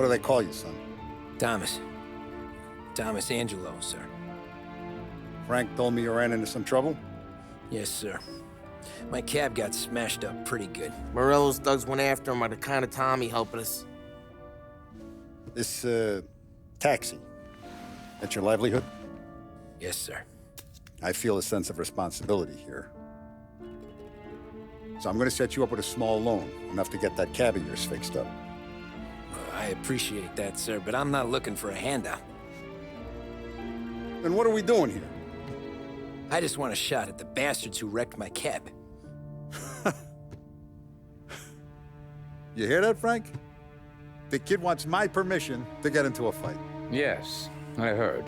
What do they call you, son? Thomas. Thomas Angelo, sir. Frank told me you ran into some trouble? Yes, sir. My cab got smashed up pretty good. Morello's thugs went after him on account of Tommy helping us. This, taxi. That's your livelihood? Yes, sir. I feel a sense of responsibility here. So I'm gonna set you up with a small loan, enough to get that cab of yours fixed up. I appreciate that, sir, but I'm not looking for a handout. Then what are we doing here? I just want a shot at the bastards who wrecked my cab. You hear that, Frank? The kid wants my permission to get into a fight. Yes, I heard.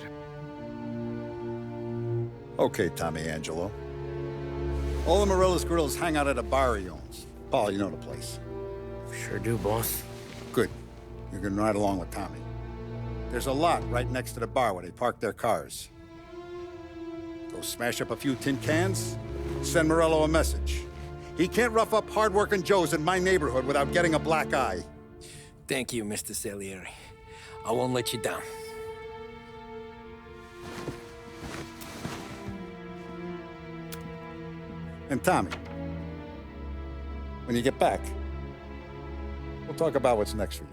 Okay, Tommy Angelo. All the Morello's girls hang out at a bar he owns. Paul, you know the place. Sure do, boss. Good. You can ride along with Tommy. There's a lot right next to the bar where they park their cars. Go smash up a few tin cans, send Morello a message. He can't rough up hard-working Joes in my neighborhood without getting a black eye. Thank you, Mr. Salieri. I won't let you down. And Tommy, when you get back, we'll talk about what's next for you.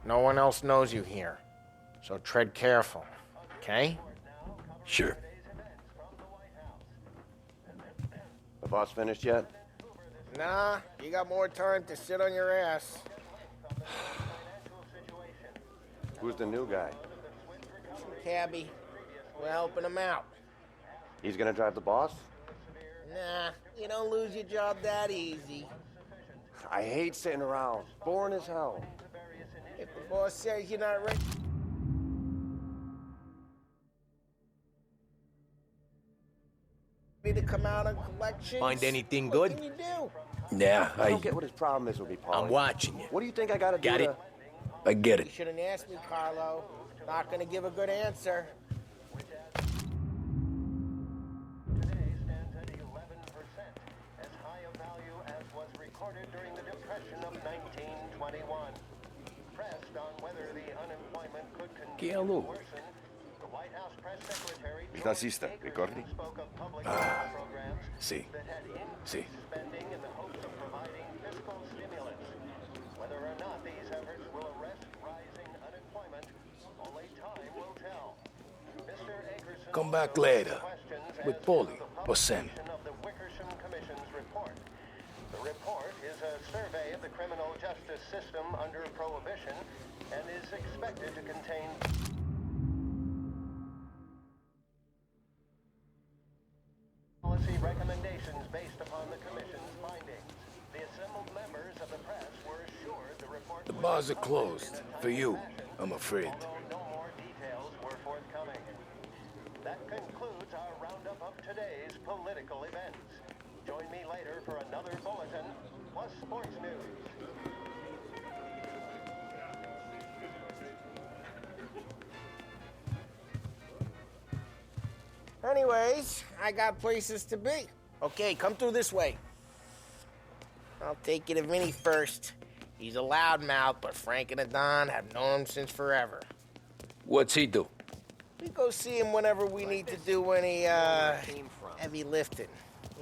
No one else knows you here, so tread careful, okay? Sure. The boss finished yet? Nah, you got more time to sit on your ass. Who's the new guy? Cabby, we're helping him out. He's gonna drive the boss? Nah, you don't lose your job that easy. I hate sitting around. Boring as hell. If the boss says you're not ready... to come out on collections... Find anything what good? can you do? Yeah, I don't get what his problem is with me, Paulie. I'm watching you. What do you think I gotta do Got to... it? I get You it. shouldn't ask me, Carlo. Not gonna give a good answer. Today stands at 11%, as high a value as was recorded during the Depression of 1921. Pressed on whether the unemployment could continue to worsen, the White House press secretary spoke of public health programs that had increased spending in the hopes of providing fiscal stimulus. Whether or not these efforts will arrest rising unemployment, only time will tell. Mr. Akerson Come back later with Paulie or Sam. of the Wickersham Commission's report. The report is a survey of the criminal justice system under prohibition and is expected to contain policy recommendations based upon the commission's findings. The assembled members of the press were assured the report The bars are closed. For you, I'm afraid. although no more details were forthcoming. That concludes our roundup of today's political events. Join me later for another bulletin, plus sports news. Anyways, I got places to be. Okay, come through this way. I'll take you to Vinny first. He's a loudmouth, but Frank and the Don have known him since forever. What's he do? We go see him whenever we need to do any, heavy lifting.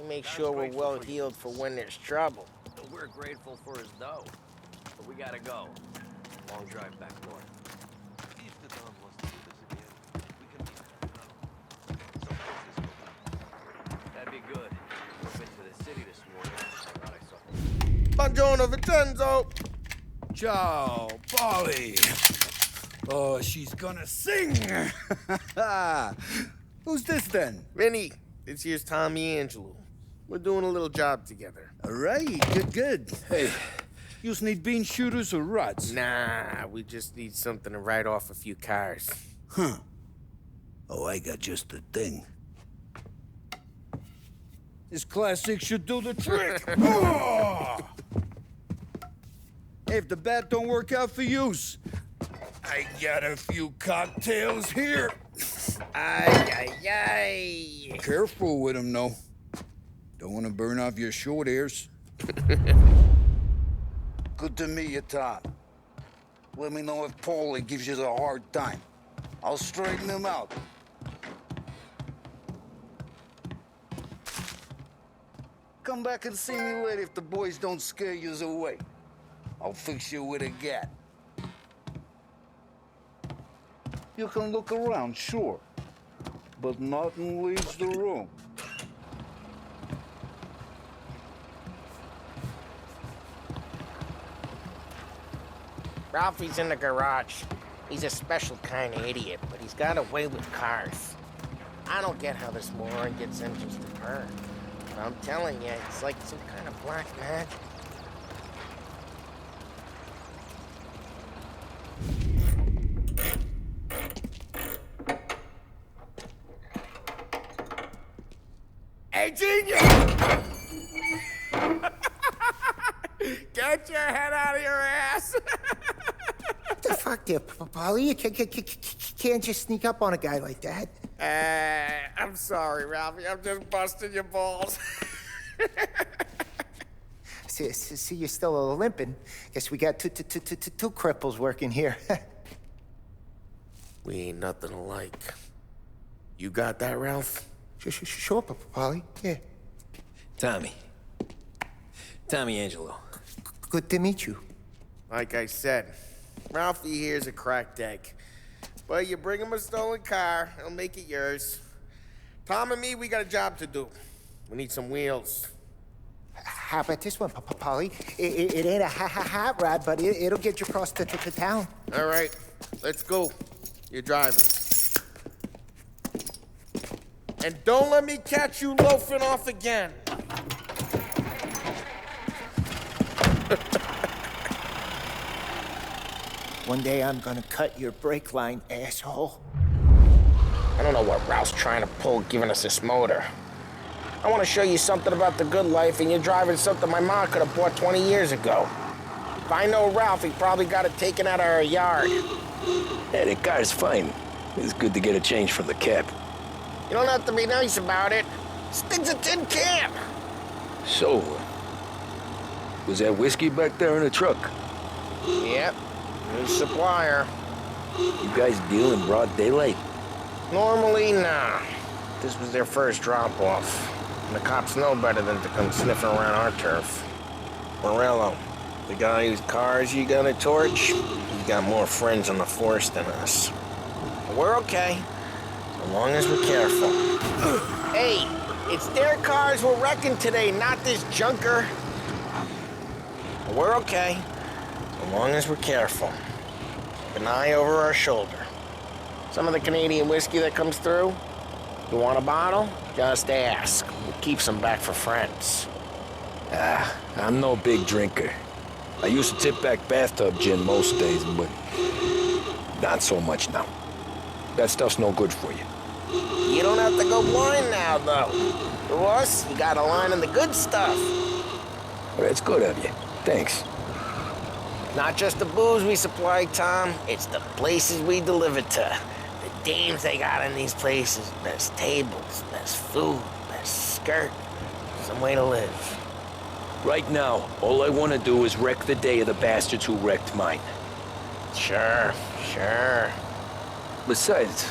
We make sure we're well heeled for when there's trouble. We're grateful for his dough, but we gotta go. Long drive back north. See if the Don wants to do this again. We can be That'd be good. I went to the city this morning. I thought I saw. Buongiorno, Vincenzo! Ciao, Polly. Oh, she's gonna sing. Who's this then? Vinny, this here's Tommy Angelo. We're doing a little job together. All right, good. Hey, you need bean shooters or rods? Nah, we just need something to write off a few cars. Huh. Oh, I got just the thing. This classic should do the trick. Oh! Hey, if the bat don't work out for use, I got a few cocktails here. Ay. Careful with them, though. Don't want to burn off your short ears. Good to meet you, Tom. Let me know if Paulie gives you the hard time. I'll straighten him out. Come back and see me later if the boys don't scare you away. I'll fix you with a gat. You can look around, sure. But nothing leaves the room. Ralphie's in the garage. He's a special kind of idiot, but he's got a way with cars. I don't get how this moron gets engines to burn. But I'm telling you, it's like some kind of black magic. Hey, genius! Get your head out of your ass! What the fuck there, Paulie? You can't just sneak up on a guy like that. I'm sorry, Ralphie. I'm just busting your balls. See, you're still limping. Guess we got two cripples working here. We ain't nothing alike. You got that, Ralph? Sure, Paulie. Yeah. Tommy. Tommy Angelo. Good to meet you. Like I said, Ralphie here's a cracked egg. But you bring him a stolen car, he'll make it yours. Tom and me, we got a job to do. We need some wheels. How about this one, Paulie? It ain't a hot rod, but it'll get you across to town. All right, let's go. You're driving. And don't let me catch you loafing off again. One day I'm gonna cut your brake line, asshole. I don't know what Ralph's trying to pull giving us this motor. I want to show you something about the good life, and you're driving something my mom could have bought 20 years ago. If I know Ralph, he probably got it taken out of our yard. Yeah, the car's fine. It's good to get a change from the cab. You don't have to be nice about it. This thing's a tin can. So, was that whiskey back there in the truck? Yep, new supplier. You guys deal in broad daylight? Normally, nah. This was their first drop-off. And the cops know better than to come sniffing around our turf. Morello, the guy whose cars you gonna torch, he's got more friends on the force than us. But we're okay, as long as we're careful. Hey, it's their cars we're wrecking today, not this junker. But we're okay, as long as we're careful. Keep an eye over our shoulder. Some of the Canadian whiskey that comes through, you want a bottle? Just ask. We'll keep some back for friends. I'm no big drinker. I used to tip back bathtub gin most days, but not so much now. That stuff's no good for you. You don't have to go blind now, though. To us, you got a line in the good stuff. Well, that's good of you. Thanks. Not just the booze we supply, Tom. It's the places we deliver to. The dames they got in these places. Best tables, best food, best skirt. Some way to live. Right now, all I want to do is wreck the day of the bastards who wrecked mine. Sure. Besides,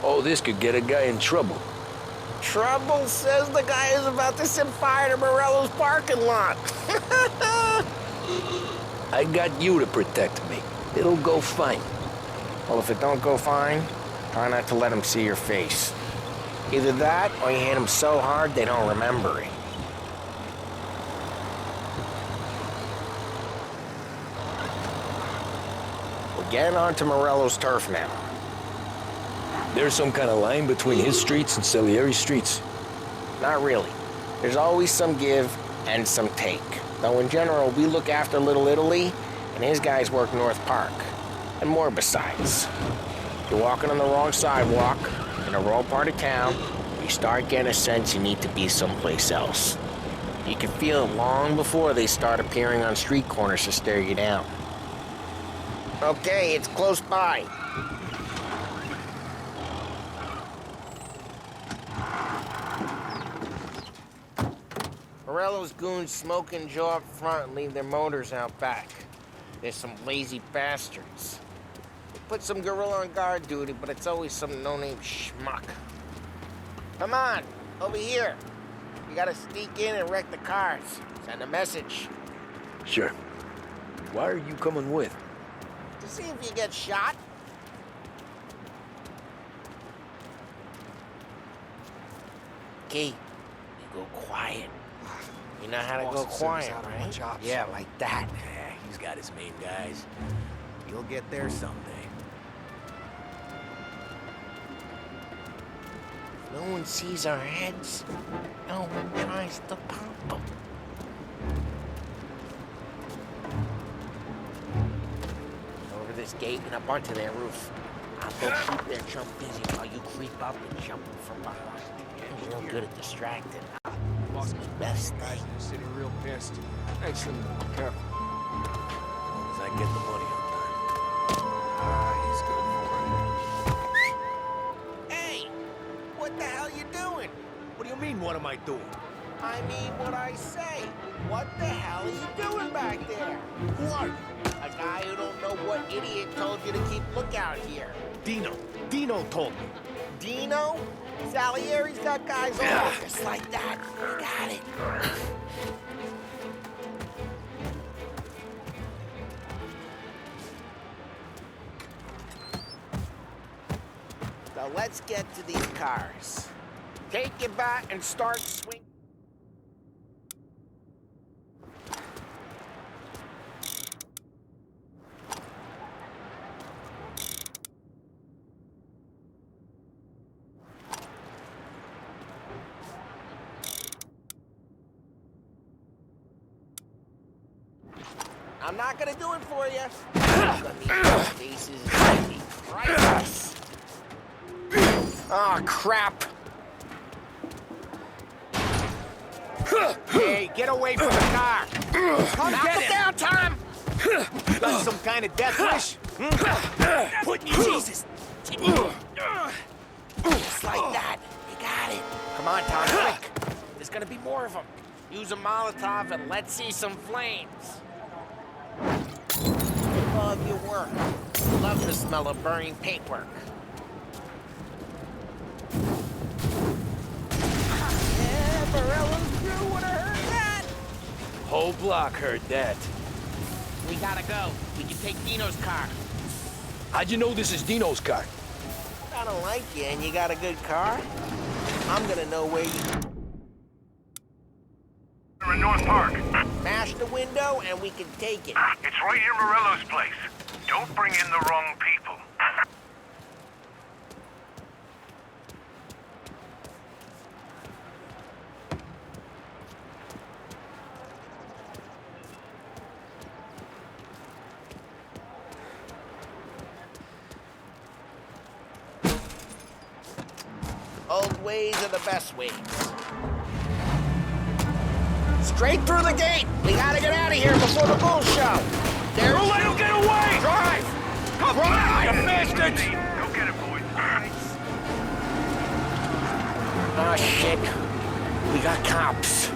all this could get a guy in trouble. Trouble says the guy is about to set fire to Morello's parking lot. I got you to protect me. It'll go fine. Well, if it don't go fine, try not to let them see your face. Either that, or you hit them so hard they don't remember it. We're getting onto Morello's turf now. There's some kind of line between his streets and Salieri's streets. Not really. There's always some give and some take. Though in general, we look after Little Italy, and his guys work North Park. And more besides. You're walking on the wrong sidewalk, in a wrong part of town, you start getting a sense you need to be someplace else. You can feel it long before they start appearing on street corners to stare you down. Okay, it's close by. Morello's goons smoke and Joe up front and leave their motors out back. There's some lazy bastards. They put some gorilla on guard duty, but it's always some no-name schmuck. Come on, over here. You gotta sneak in and wreck the cars. Send a message. Sure. Why are you coming with? To see if you get shot. Okay, you go quiet. You know how to go quiet, right? Yeah, like that. Yeah, he's got his main guys. You'll get there someday. No one sees our heads. No one tries to pop them. Over this gate and up onto their roof. I'll go keep their chump busy while you creep up and jump from behind. You're real good at distracting. Boss, best Guys thing. in the city real pissed. I shouldn't be careful. As long as I get the money on time. He's good for it. Hey! What the hell you doing? What do you mean, what am I doing? I mean what I say. What the hell are you doing back there? Who are you? A guy who don't know what idiot told you to keep lookout here. Dino. Dino told me. Dino? Salieri's got guys all over just like that. You got it. So let's get to these cars. Take your bat and start swinging. I'm not gonna do it for you. I'm gonna need your faces and be priceless. Oh, crap. Hey, get away from the car. Knock it down, Tom. Got some kind of death wish? Put me, Jesus. Just like that. You got it. Come on, Tom, quick. There's gonna be more of them. Use a Molotov and let's see some flames. Love your work. Love the smell of burning paintwork. Yeah, Morello's crew would have heard that. Whole block heard that. We gotta go. We can take Dino's car. How'd you know this is Dino's car? I don't like you and you got a good car. I'm gonna know where you... We're in North Park. Smash the window and we can take it. It's right near Morello's place. Don't bring in the wrong people. Old ways are the best ways. Straight through the gate! We gotta get out of here before the bull show! There's... Don't let him get away! Drive! Come Drive! You bastards! Go get it, boys. Oh, shit. We got cops.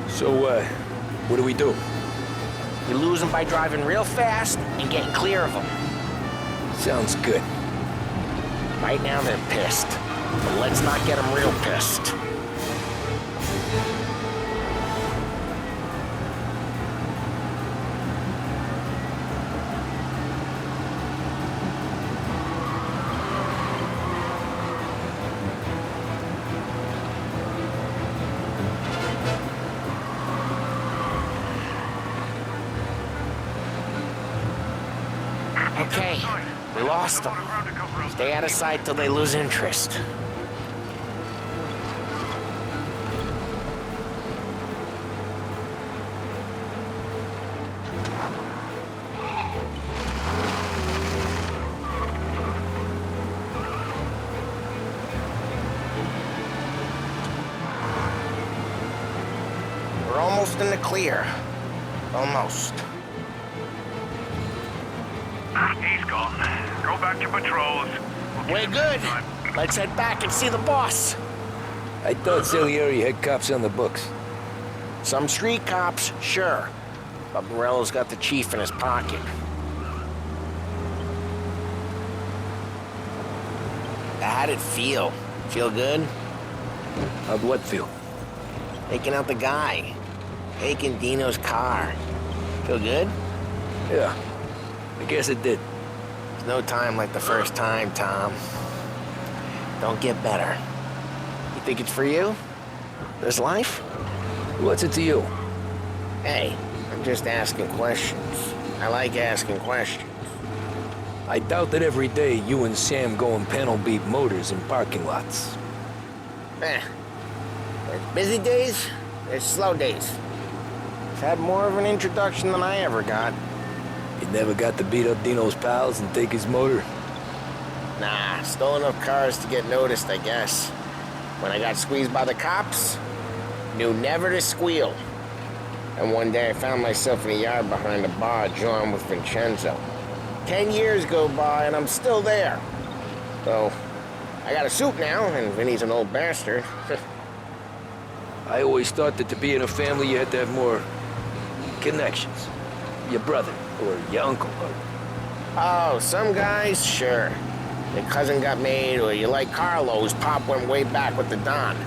So, what do we do? You lose them by driving real fast and getting clear of them. Sounds good. Right now they're pissed. But let's not get them real pissed. Okay, we lost them. Stay out of sight till they lose interest. We're almost in the clear. Almost. He's gone. Go back to patrols. We're good. Let's head back and see the boss. I thought Salieri had cops on the books. Some street cops, sure. But Morello's got the chief in his pocket. How'd it feel? Feel good? How'd what feel? Taking out the guy. Taking Dino's car. Feel good? Yeah, I guess it did. There's no time like the first time, Tom. Don't get better. You think it's for you? This life? What's it to you? Hey, I'm just asking questions. I like asking questions. I doubt that every day you and Sam go and panel beat motors in parking lots. There's busy days, there's slow days. I've had more of an introduction than I ever got. You never got to beat up Dino's pals and take his motor? Nah, stole enough cars to get noticed, I guess. When I got squeezed by the cops, knew never to squeal. And one day I found myself in a yard behind a bar, jawing with Vincenzo. 10 years go by and I'm still there. So, I got a suit now, and Vinny's an old bastard. I always thought that to be in a family you had to have more connections. Your brother, or your uncle, or... Oh, some guys, sure. Your cousin got made, or you like Carlos, Pop went way back with the Don.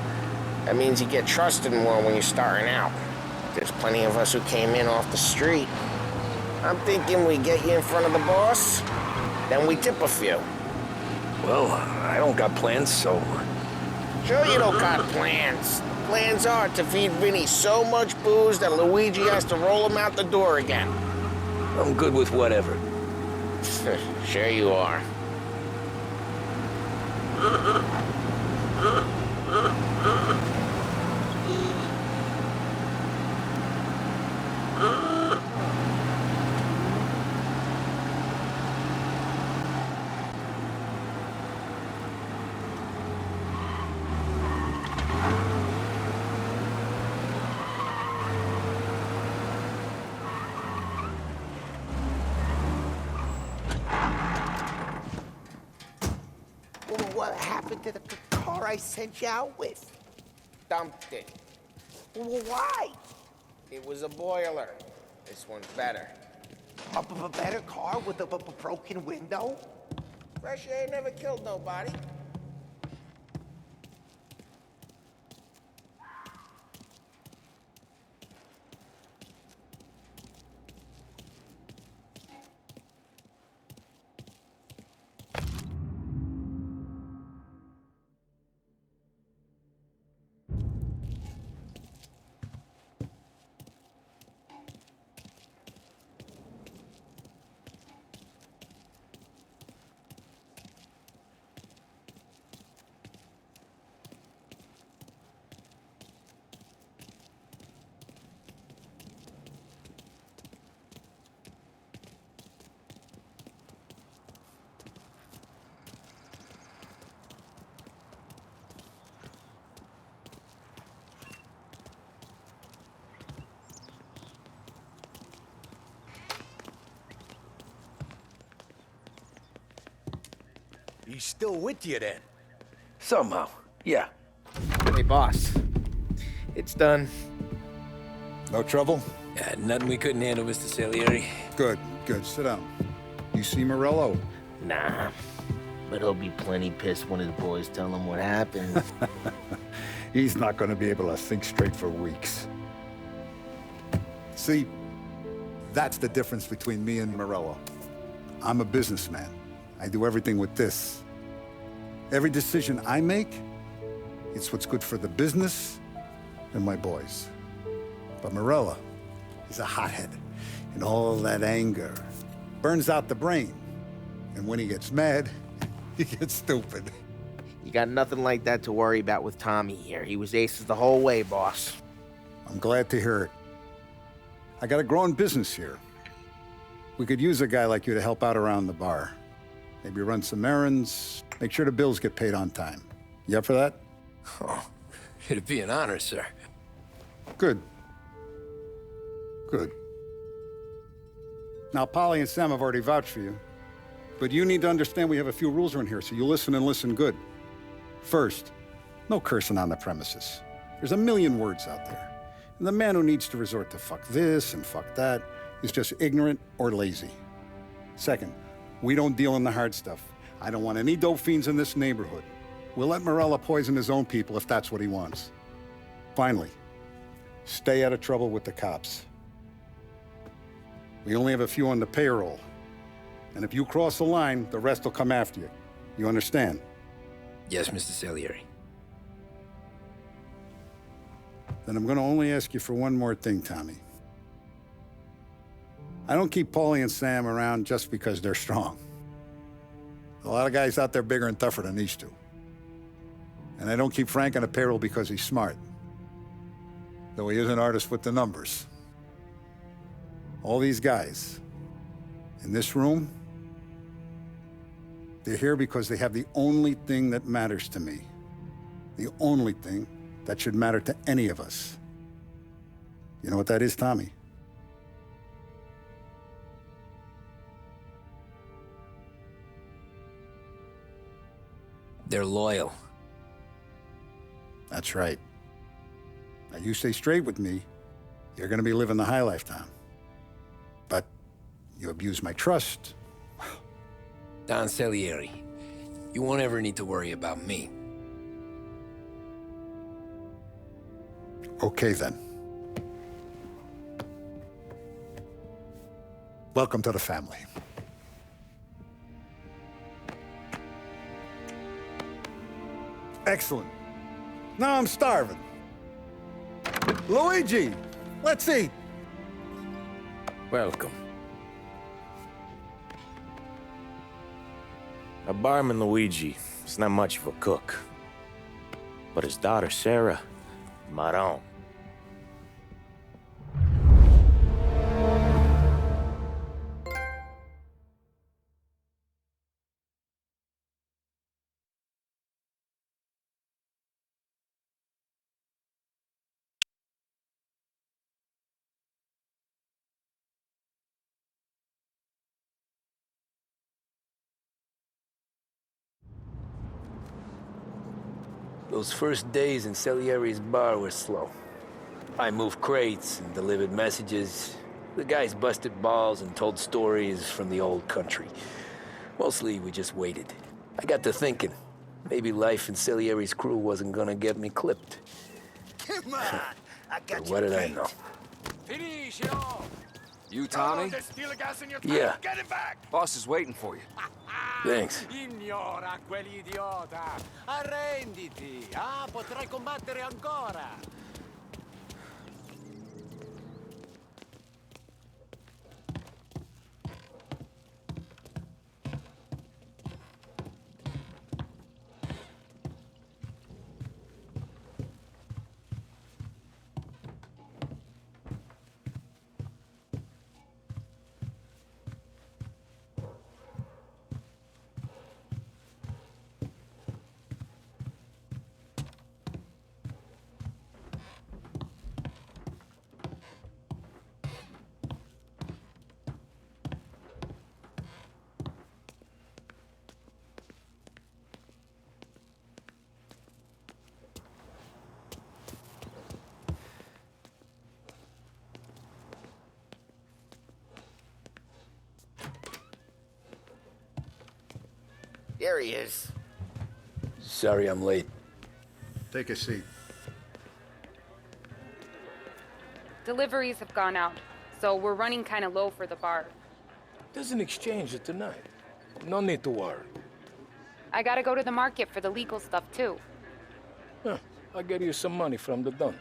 That means you get trusted more when you're starting out. There's plenty of us who came in off the street. I'm thinking we get you in front of the boss, then we tip a few. Well, I don't got plans, so... Sure you don't got plans. Plans are to feed Vinny so much booze that Luigi has to roll him out the door again. I'm good with whatever. Sure you are. What happened to the car I sent you out with? Dumped it. Why? It was a boiler. This one's better. A better car with a broken window? Fresh air never killed nobody. He's still with you then? Somehow, yeah. Hey, boss. It's done. No trouble? Yeah, nothing we couldn't handle, Mr. Salieri. Good, good. Sit down. You see Morello? Nah. But he'll be plenty pissed when his boys tell him what happened. He's not going to be able to think straight for weeks. See, that's the difference between me and Morello. I'm a businessman. I do everything with this. Every decision I make, it's what's good for the business and my boys. But Morello, he's a hothead. And all that anger burns out the brain. And when he gets mad, he gets stupid. You got nothing like that to worry about with Tommy here. He was aces the whole way, boss. I'm glad to hear it. I got a growing business here. We could use a guy like you to help out around the bar. Maybe run some errands, make sure the bills get paid on time. You up for that? Oh, it'd be an honor, sir. Good. Good. Now, Polly and Sam have already vouched for you. But you need to understand we have a few rules around here, so you listen and listen good. First, no cursing on the premises. There's a million words out there. And the man who needs to resort to fuck this and fuck that is just ignorant or lazy. Second, we don't deal in the hard stuff. I don't want any dope fiends in this neighborhood. We'll let Morella poison his own people if that's what he wants. Finally, stay out of trouble with the cops. We only have a few on the payroll. And if you cross the line, the rest will come after you. You understand? Yes, Mr. Salieri. Then I'm gonna only ask you for one more thing, Tommy. I don't keep Paulie and Sam around just because they're strong. A lot of guys out there bigger and tougher than these two. And I don't keep Frank on the payroll because he's smart. Though he is an artist with the numbers. All these guys in this room, they're here because they have the only thing that matters to me. The only thing that should matter to any of us. You know what that is, Tommy? They're loyal. That's right. Now, you stay straight with me, you're gonna be living the high life, Tom. But you abuse my trust. Don Salieri, you won't ever need to worry about me. Okay, then. Welcome to the family. Excellent. Now I'm starving. Luigi, let's eat. Welcome. A barman Luigi is not much of a cook. But his daughter Sarah, Maron. Those first days in Salieri's bar were slow. I moved crates and delivered messages. The guys busted balls and told stories from the old country. Mostly, we just waited. I got to thinking, maybe life in Salieri's crew wasn't gonna get me clipped. Come on! I got But what did I know? Finish it all! You, Tommy? There's still a gas in your Yeah. tank. Get him back! Boss is waiting for you. Thanks. Ignora quell'idiota! Arrenditi! Ah, potrai combattere ancora! There he is. Sorry I'm late. Take a seat. Deliveries have gone out, so we're running kind of low for the bar. There's an exchange tonight. No need to worry. I gotta go to the market for the legal stuff, too. Huh. I'll get you some money from the Don.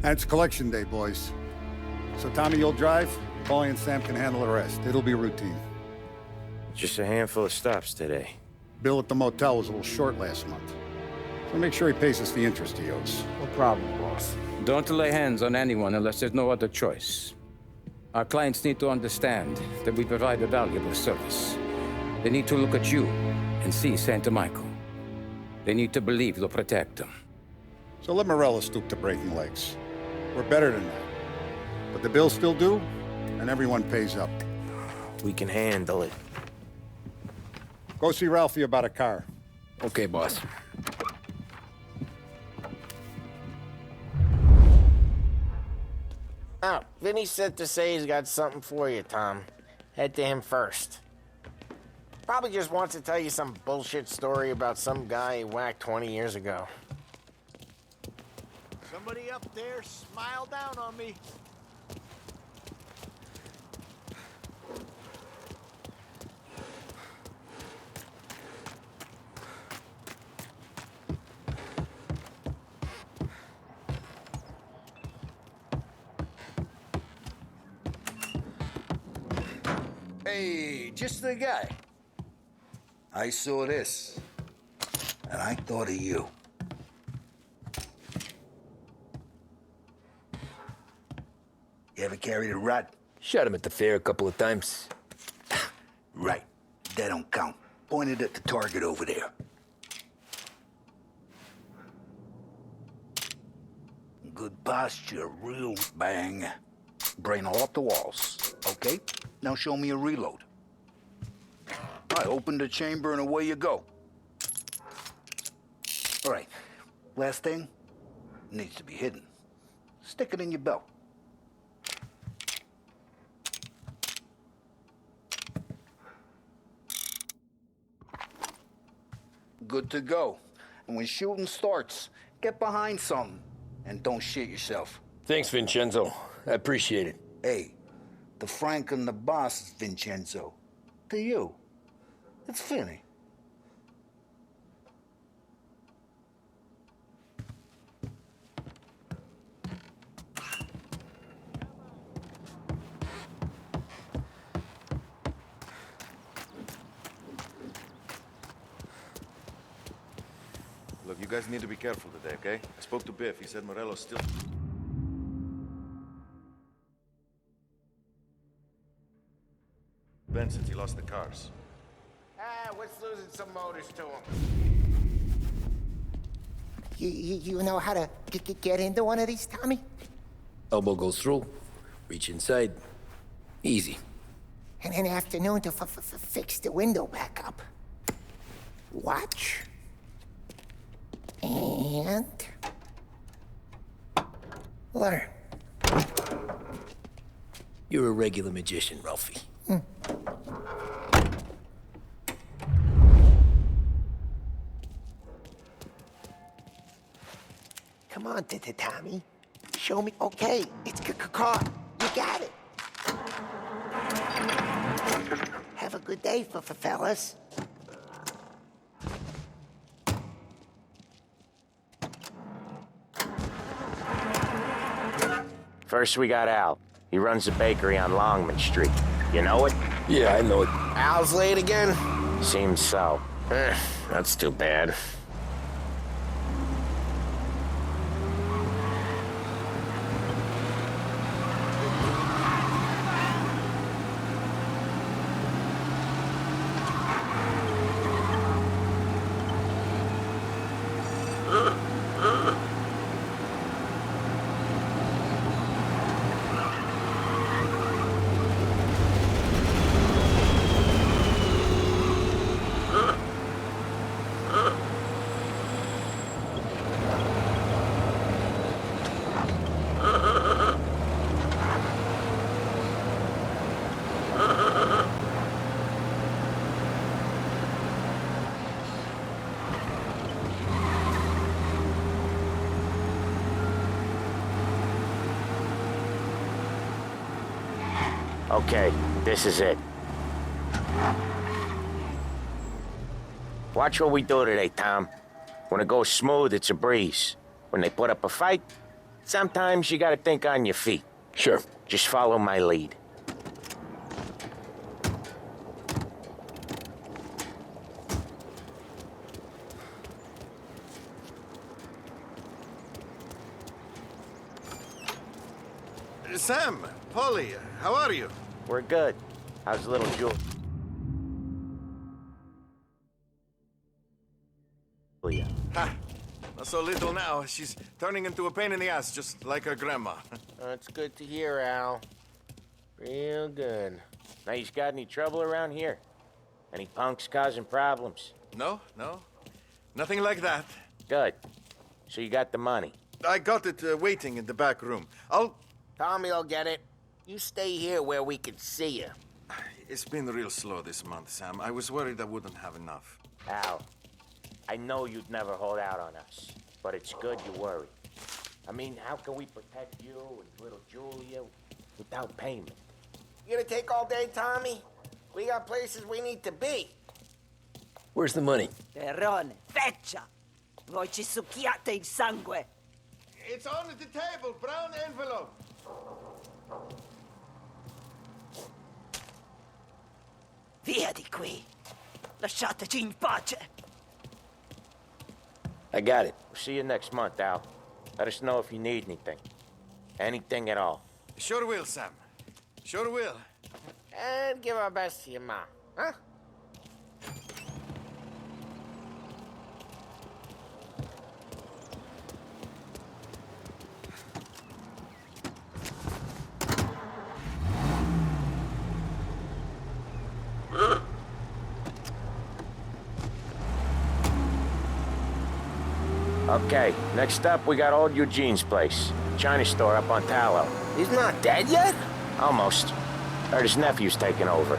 And it's collection day, boys. So Tommy, you'll drive. Paulie and Sam can handle the rest. It'll be routine. Just a handful of stops today. Bill at the motel was a little short last month. So make sure he pays us the interest he owes. No problem, boss. Don't lay hands on anyone unless there's no other choice. Our clients need to understand that we provide a valuable service. They need to look at you and see Santa Michael. They need to believe you'll protect them. So let Morello stoop to breaking legs. We're better than that. But the bills still due, and everyone pays up. We can handle it. Go see Ralphie about a car. Okay, boss. Oh, Vinny said to say he's got something for you, Tom. Head to him first. Probably just wants to tell you some bullshit story about some guy he whacked 20 years ago. Somebody up there smile down on me. Hey, just the guy. I saw this, and I thought of you. You ever carried a rat? Shot him at the fair a couple of times. Right. That don't count. Pointed at the target over there. Good posture, real bang. Brain off the walls. Okay? Now show me a reload. I opened the chamber and away you go. All right. Last thing. Needs to be hidden. Stick it in your belt. Good to go. And when shooting starts, get behind something and don't shit yourself. Thanks, Vincenzo. I appreciate it. Hey, the Frank and the boss is Vincenzo. To you, it's Vinny. Look, you guys need to be careful today, okay? I spoke to Biff. He said Morello's still... Ben, since he lost the cars. What's losing some motors to him? You know how to get into one of these, Tommy? Elbow goes through. Reach inside. Easy. And an afternoon to fix the window back up. Watch. And... learn. You're a regular magician, Ralphie. Come on, Tommy. Show me. Okay, it's caught. You got it. Have a good day, fellas. First, we got Al. He runs a bakery on Longman Street. You know it? Yeah, I know it. Al's late again? Seems so. That's too bad. Okay, this is it. Watch what we do today, Tom. When it goes smooth, it's a breeze. When they put up a fight, sometimes you gotta think on your feet. Sure. Just follow my lead. Sam, Polly, how are you? We're good. How's little Julia? Ha! So little now, she's turning into a pain in the ass, just like her grandma. That's good to hear, Al. Real good. Now, you got any trouble around here? Any punks causing problems? No. Nothing like that. Good. So you got the money? I got it waiting in the back room. Tommy will get it. You stay here where we can see you. It's been real slow this month, Sam. I was worried I wouldn't have enough. Al, I know you'd never hold out on us, but it's good you worry. I mean, how can we protect you and little Julia without payment? You gonna take all day, Tommy? We got places we need to be. Where's the money? Perrone, feccia! Voi ci succhiate il sangue! It's on the table, brown envelope. Via di qui! Lasciateci in pace! I got it. We'll see you next month, Al. Let us know if you need anything. Anything at all. Sure will, Sam. Sure will. And give our best to your mom, huh? Okay, next up, we got old Eugene's place. China store up on Tallow. He's not dead yet? Almost. Heard his nephew's taking over.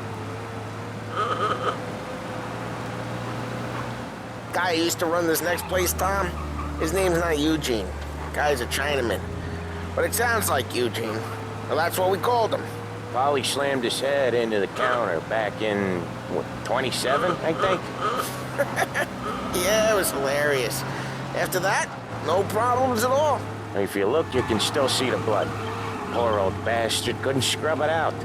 Guy who used to run this next place, Tom, his name's not Eugene. Guy's a Chinaman. But it sounds like Eugene. Well, that's what we called him. Polly slammed his head into the counter back in, what, 27, I think? Yeah, it was hilarious. After that, no problems at all. If you look, you can still see the blood. Poor old bastard couldn't scrub it out.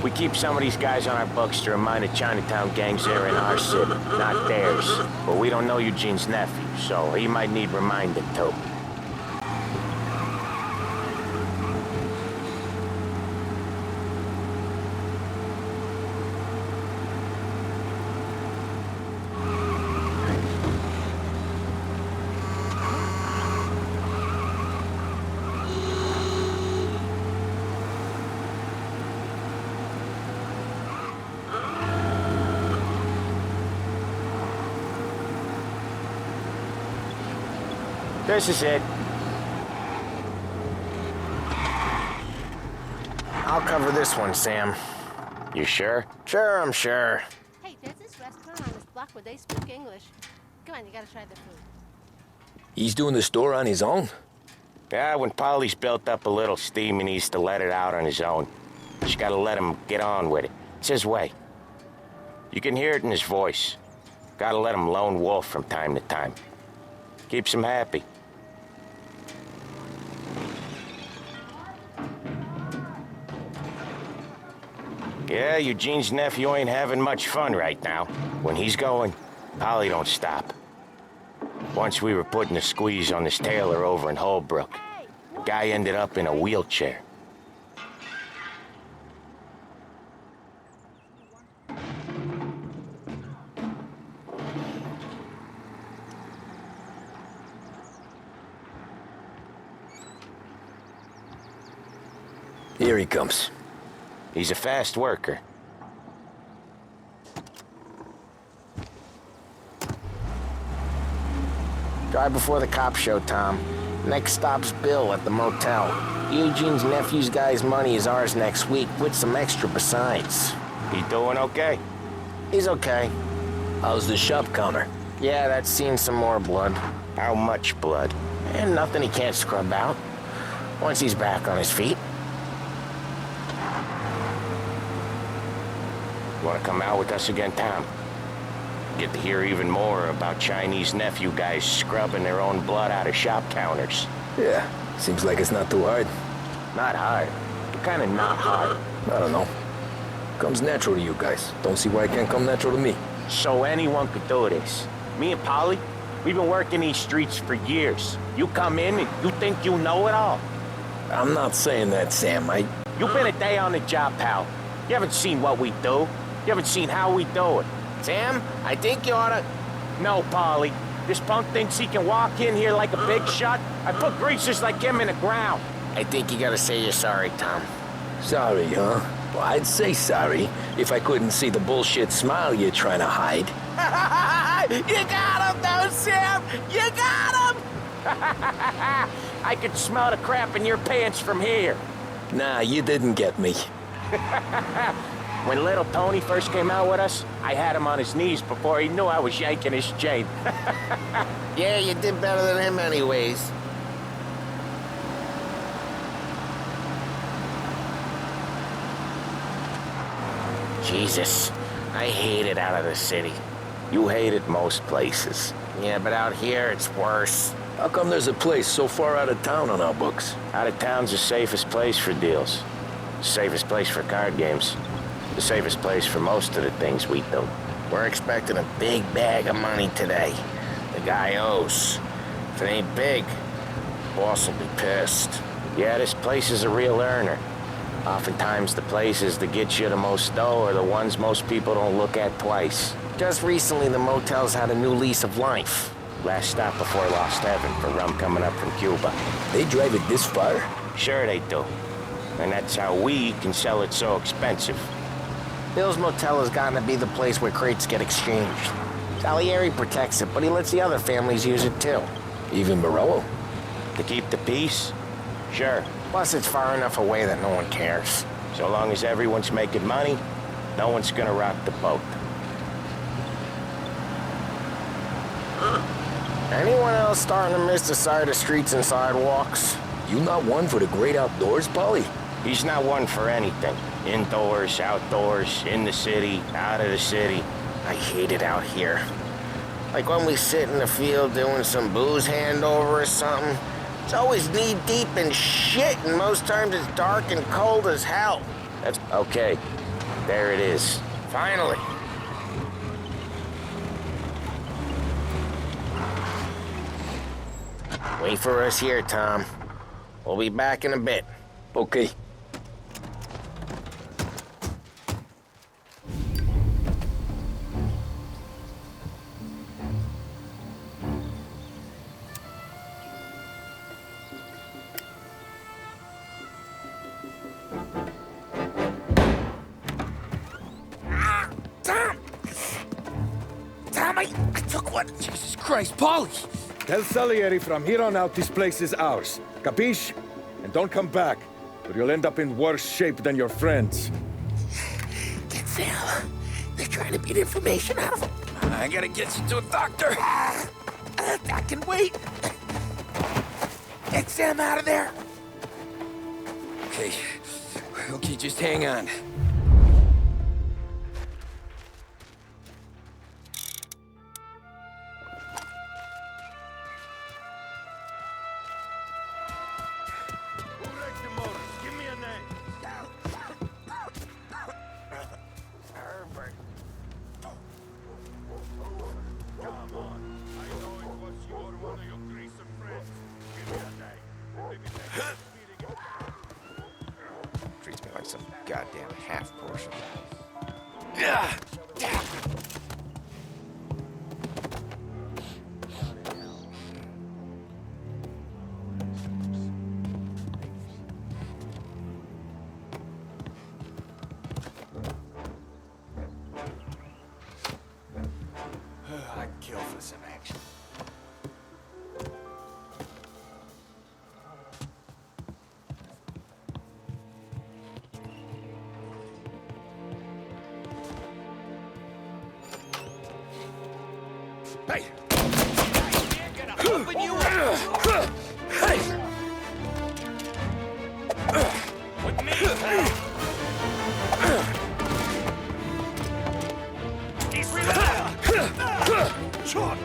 We keep some of these guys on our books to remind the Chinatown gangs they're in our city, not theirs. But we don't know Eugene's nephew, so he might need reminding too. This is it. I'll cover this one, Sam. You sure? Sure, I'm sure. Hey, there's this restaurant on this block where they speak English. Come on, you gotta try the food. He's doing the store on his own? Yeah, when Polly's built up a little steam, he needs to let it out on his own. Just gotta let him get on with it. It's his way. You can hear it in his voice. Gotta let him lone wolf from time to time. Keeps him happy. Yeah, Eugene's nephew ain't having much fun right now. When he's going, Polly don't stop. Once we were putting the squeeze on this tailor over in Holbrook. Guy ended up in a wheelchair. Here he comes. He's a fast worker. Drive before the cops show, Tom. Next stop's Bill at the motel. Eugene's nephew's guy's money is ours next week, with some extra besides. He doing okay? He's okay. How's the shop counter? Yeah, that's seen some more blood. How much blood? And nothing he can't scrub out. Once he's back on his feet. You want to come out with us again, Tom? Get to hear even more about Chinese nephew guys scrubbing their own blood out of shop counters. Yeah, seems like it's not too hard. Not hard. Kind of not hard. I don't know. Comes natural to you guys. Don't see why it can't come natural to me. So anyone could do this. Me and Polly, we've been working these streets for years. You come in and you think you know it all. I'm not saying that, Sam. You've been a day on the job, pal. You haven't seen what we do. You haven't seen how we do it. Sam, I think you oughta... No, Polly. This punk thinks he can walk in here like a big shot. I put greasers like him in the ground. I think you gotta say you're sorry, Tom. Sorry, huh? Well, I'd say sorry if I couldn't see the bullshit smile you're trying to hide. You got him, though, Sam! You got him! I could smell the crap in your pants from here. Nah, you didn't get me. When little Tony first came out with us, I had him on his knees before he knew I was yanking his chain. Yeah, you did better than him anyways. Jesus, I hate it out of the city. You hate it most places. Yeah, but out here, it's worse. How come there's a place so far out of town on our books? Out of town's the safest place for deals. The safest place for card games. The safest place for most of the things we do. We're expecting a big bag of money today. The guy owes. If it ain't big, boss will be pissed. Yeah, this place is a real earner. Oftentimes the places that get you the most dough are the ones most people don't look at twice. Just recently, the motel's had a new lease of life. Last stop before Lost Heaven for rum coming up from Cuba. They drive it this far? Sure they do. And that's how we can sell it so expensive. Bill's Motel has gotten to be the place where crates get exchanged. Salieri protects it, but he lets the other families use it too. Even Morello? To keep the peace? Sure. Plus, it's far enough away that no one cares. So long as everyone's making money, no one's gonna rock the boat. Anyone else starting to miss the side of streets and sidewalks? You not one for the great outdoors, Polly? He's not one for anything. Indoors, outdoors, in the city, out of the city. I hate it out here. Like when we sit in the field doing some booze handover or something. It's always knee-deep in shit, and most times it's dark and cold as hell. That's okay. There it is. Finally. Wait for us here, Tom. We'll be back in a bit. Okay. I took one. Jesus Christ, Polly! Tell Salieri from here on out this place is ours. Capiche? And don't come back, or you'll end up in worse shape than your friends. Get Sam. They're trying to beat information out of him. I gotta get you to a doctor. I can wait. Get Sam out of there. Okay. Okay, just hang on. Treats me like some goddamn half portion. I'd kill for some action. Hey! Open you up! Hey! With me! He's Shot!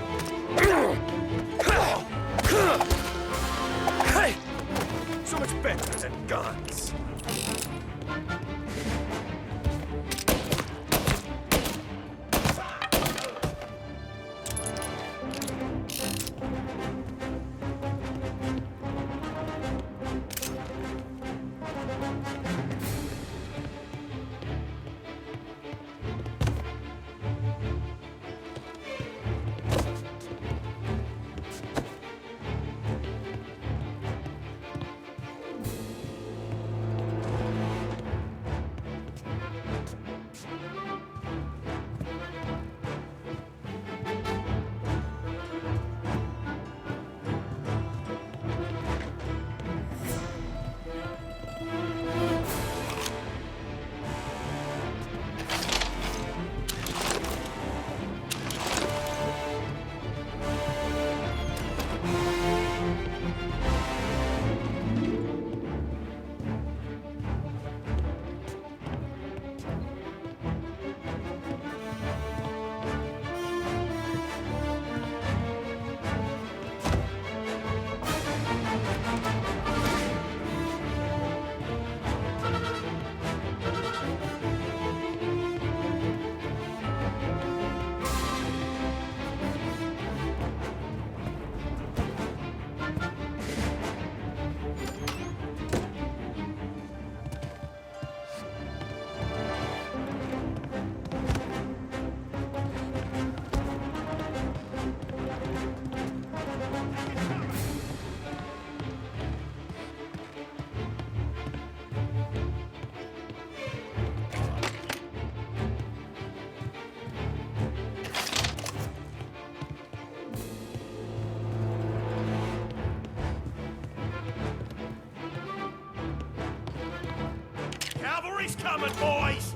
Hey! So much better than guns. He's coming, boys!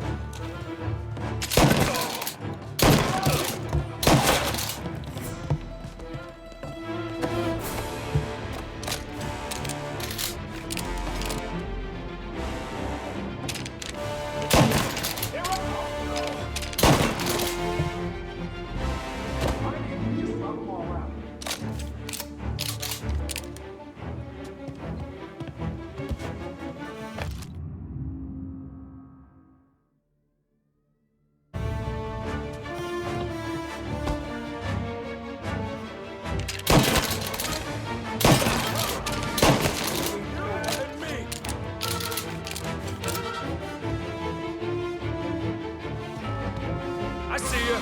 I see you.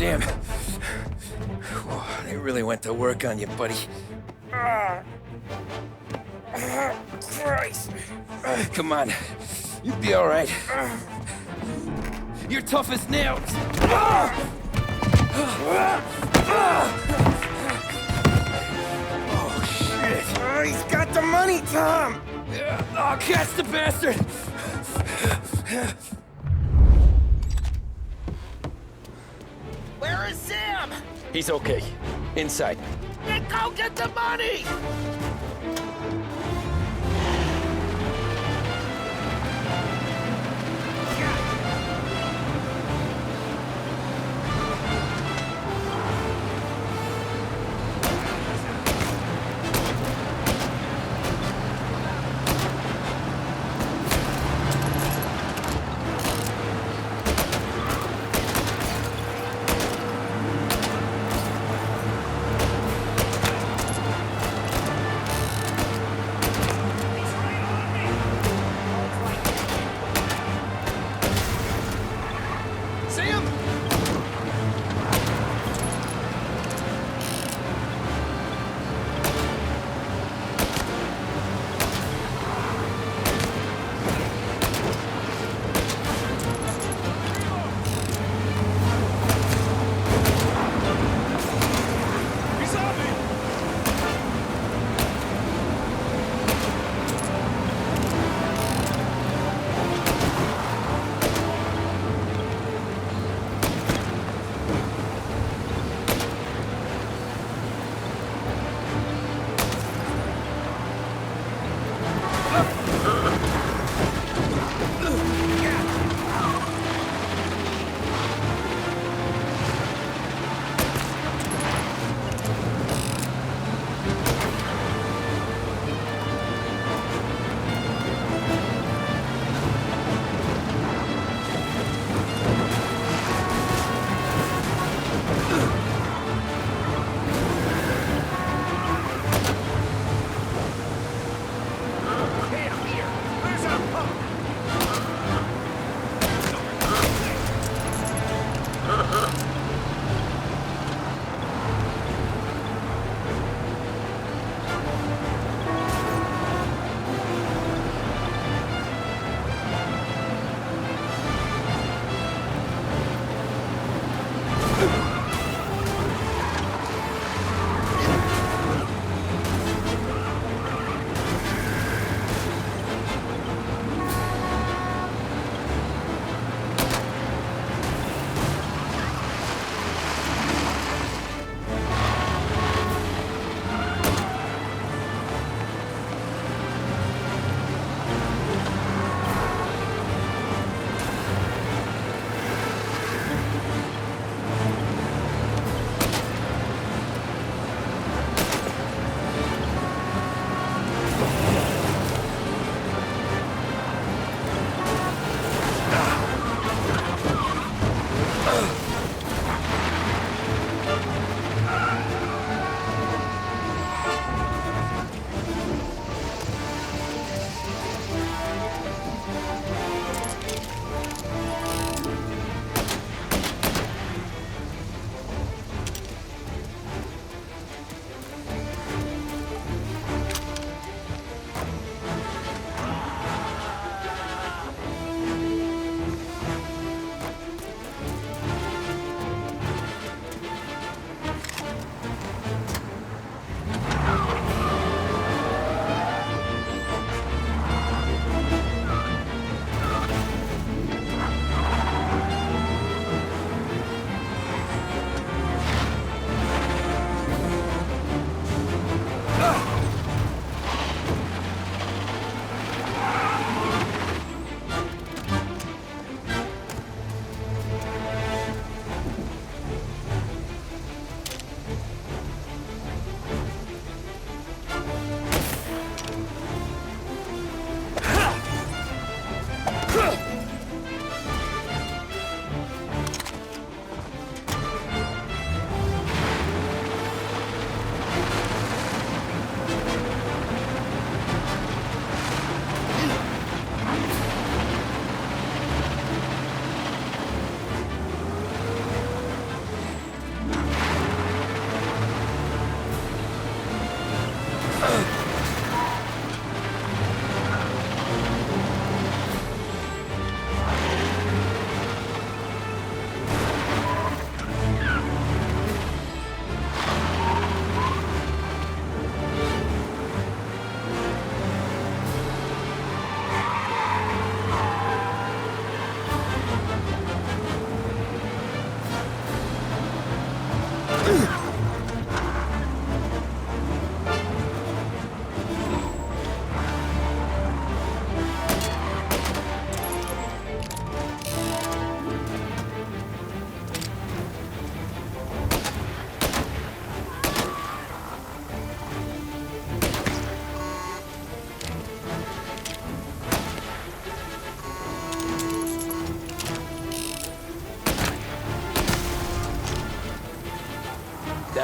Sam, they really went to work on you, buddy. Christ. Come on. You'll be all right. You're tough as nails. Oh, shit. He's got the money, Tom. Oh, catch the bastard. Where is Sam? He's okay. Inside. Then go get the money!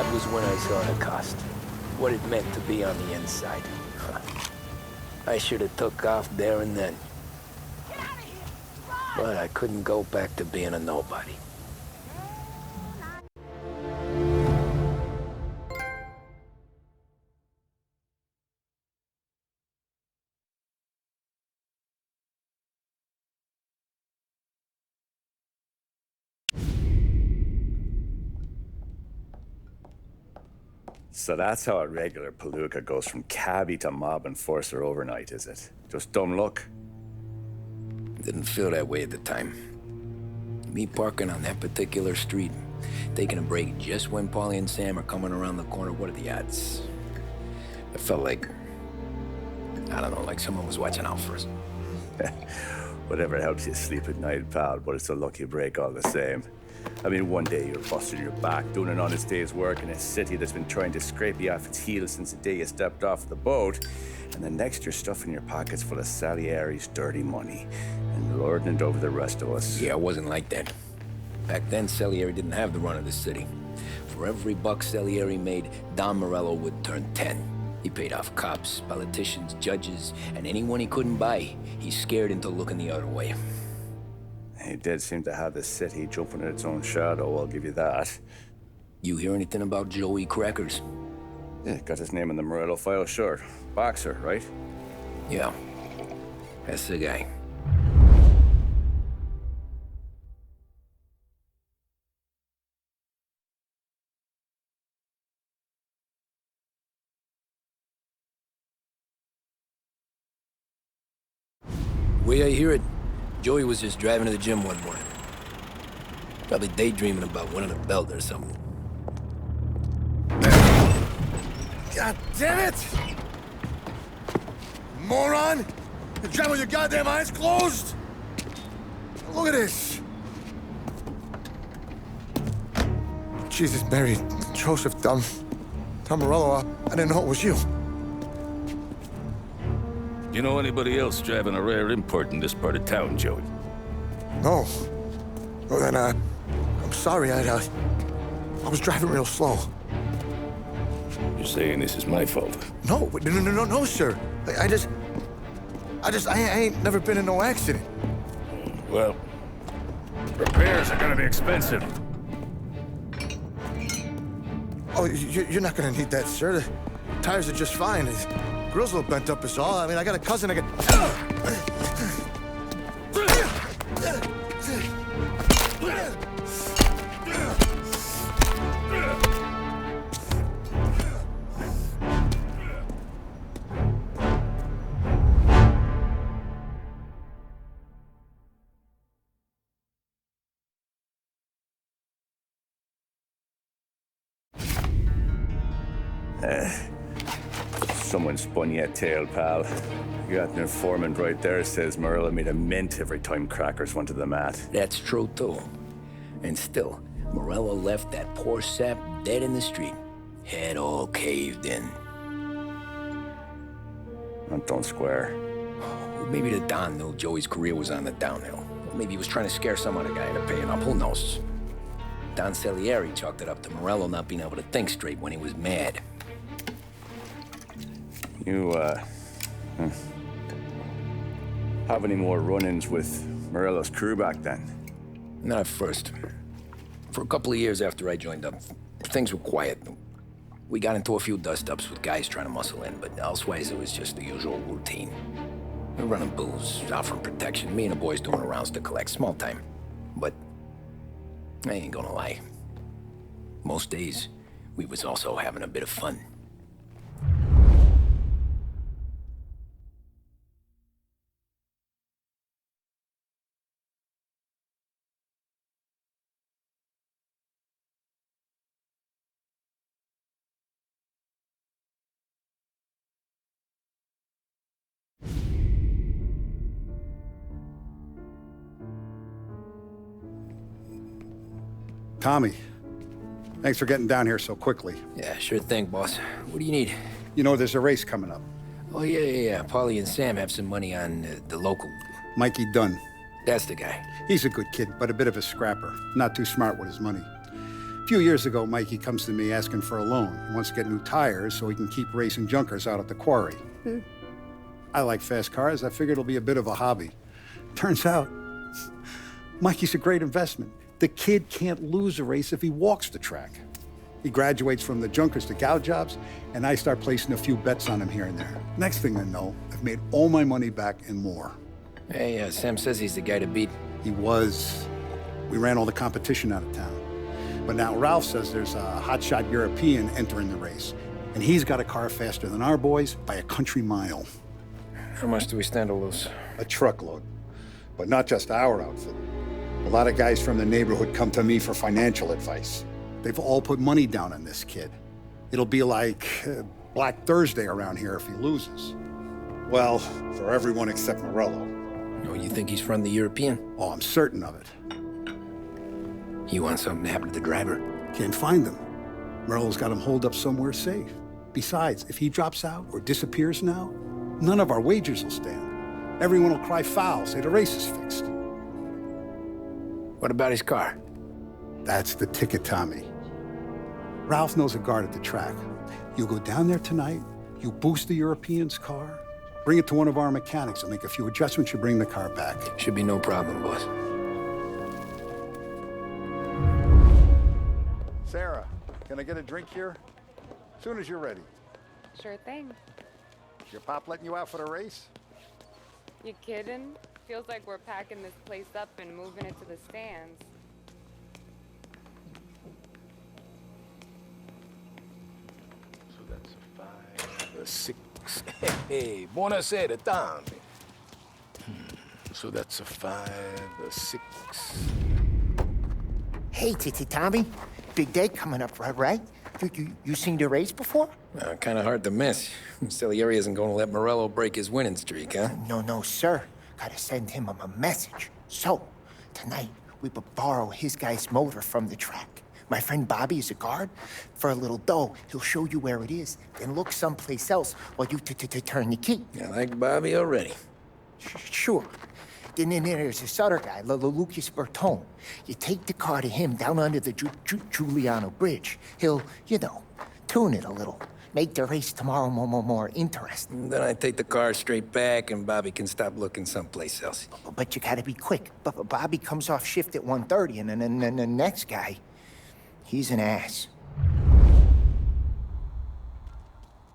That was when I saw the cost. What it meant to be on the inside. I should have took off there and then. But I couldn't go back to being a nobody. So that's how a regular palooka goes from cabbie to mob enforcer overnight, is it? Just dumb luck? Didn't feel that way at the time. Me parking on that particular street, taking a break just when Paulie and Sam are coming around the corner, what are the odds? It felt like, I don't know, like someone was watching out for us. Whatever helps you sleep at night, pal, but it's a lucky break all the same. I mean, one day you're busting your back, doing an honest day's work in a city that's been trying to scrape you off its heels since the day you stepped off the boat, and the next you're stuffing your pockets full of Salieri's dirty money and lording it over the rest of us. Yeah, it wasn't like that. Back then, Salieri didn't have the run of the city. For every buck Salieri made, Don Morello would turn 10. He paid off cops, politicians, judges, and anyone he couldn't buy, he scared into looking the other way. He did seem to have the city jumping in its own shadow, I'll give you that. You hear anything about Joey Crackers? Yeah, got his name in the Morello file, sure. Boxer, right? Yeah, that's the guy. The way I hear it, Joey was just driving to the gym one morning. Probably daydreaming about winning a belt or something. God damn it! Moron! You're driving with your goddamn eyes closed? Look at this! Jesus, Mary, Joseph, Tom Morello, I didn't know it was you. You know anybody else driving a rare import in this part of town, Joey? No. Well, then, I'm sorry, I was driving real slow. You're saying this is my fault? No, sir. I ain't never been in no accident. Well, repairs are gonna be expensive. Oh, you're not gonna need that, sir. The tires are just fine. The grill's a little bent up is all. I mean, I got a cousin I can... Someone spun you a tail, pal. You got an informant right there says Morello made a mint every time Crackers went to the mat. That's true, too. And still, Morello left that poor sap dead in the street. Head all caved in. That don't square. Well, maybe the Don knew Joey's career was on the downhill. Or maybe he was trying to scare some other guy into paying up. Who knows? Don Salieri chalked it up to Morello not being able to think straight when he was mad. You, have any more run-ins with Morello's crew back then? Not at first. For a couple of years after I joined up, things were quiet. We got into a few dust-ups with guys trying to muscle in, but elsewise it was just the usual routine. We're running booze, offering protection, me and the boys doing rounds to collect, small time. But I ain't gonna lie. Most days, we was also having a bit of fun. Tommy, thanks for getting down here so quickly. Yeah, sure thing, boss. What do you need? You know, there's a race coming up. Oh, yeah. Paulie and Sam have some money on the local. Mikey Dunn. That's the guy. He's a good kid, but a bit of a scrapper. Not too smart with his money. few years ago, Mikey comes to me asking for a loan. He wants to get new tires so he can keep racing junkers out at the quarry. I like fast cars. I figured it'll be a bit of a hobby. Turns out, Mikey's a great investment. The kid can't lose a race if he walks the track. He graduates from the junkers to gal jobs, and I start placing a few bets on him here and there. Next thing I know, I've made all my money back and more. Hey, Sam says he's the guy to beat. He was. We ran all the competition out of town. But now Ralph says there's a hotshot European entering the race, and he's got a car faster than our boys by a country mile. How much do we stand to lose? A truckload. But not just our outfit. A lot of guys from the neighborhood come to me for financial advice. They've all put money down on this kid. It'll be like Black Thursday around here if he loses. Well, for everyone except Morello. Oh, you think he's from the European? Oh, I'm certain of it. You want something to happen to the driver? Can't find him. Morello's got him holed up somewhere safe. Besides, if he drops out or disappears now, none of our wagers will stand. Everyone will cry foul, say the race is fixed. What about his car? That's the ticket, Tommy. Ralph knows a guard at the track. You go down there tonight, you boost the European's car, bring it to one of our mechanics, and make a few adjustments, you bring the car back. Should be no problem, boss. Sarah, can I get a drink here? As soon as you're ready. Sure thing. Is your pop letting you out for the race? You kidding? Feels like we're packing this place up and moving it to the stands. So that's a 5, a 6. Hey, buonasera, Tommy. So that's a 5, a 6. Hey, Tommy. Big day coming up, right? You seen the race before? Kind of hard to miss. Salieri isn't going to let Morello break his winning streak, huh? No, sir. Gotta send him a message. So, tonight, we will borrow his guy's motor from the track. My friend Bobby is a guard. For a little dough, he'll show you where it is, then look someplace else while you turn the key. I like Bobby already. Sure. Then there's this other guy, Lucas Bertone. You take the car to him down under the Giuliano Bridge. He'll, tune it a little. Make the race tomorrow more interesting. Then I take the car straight back and Bobby can stop looking someplace else. But you gotta be quick. Bobby comes off shift at 1:30, and then the next guy, he's an ass.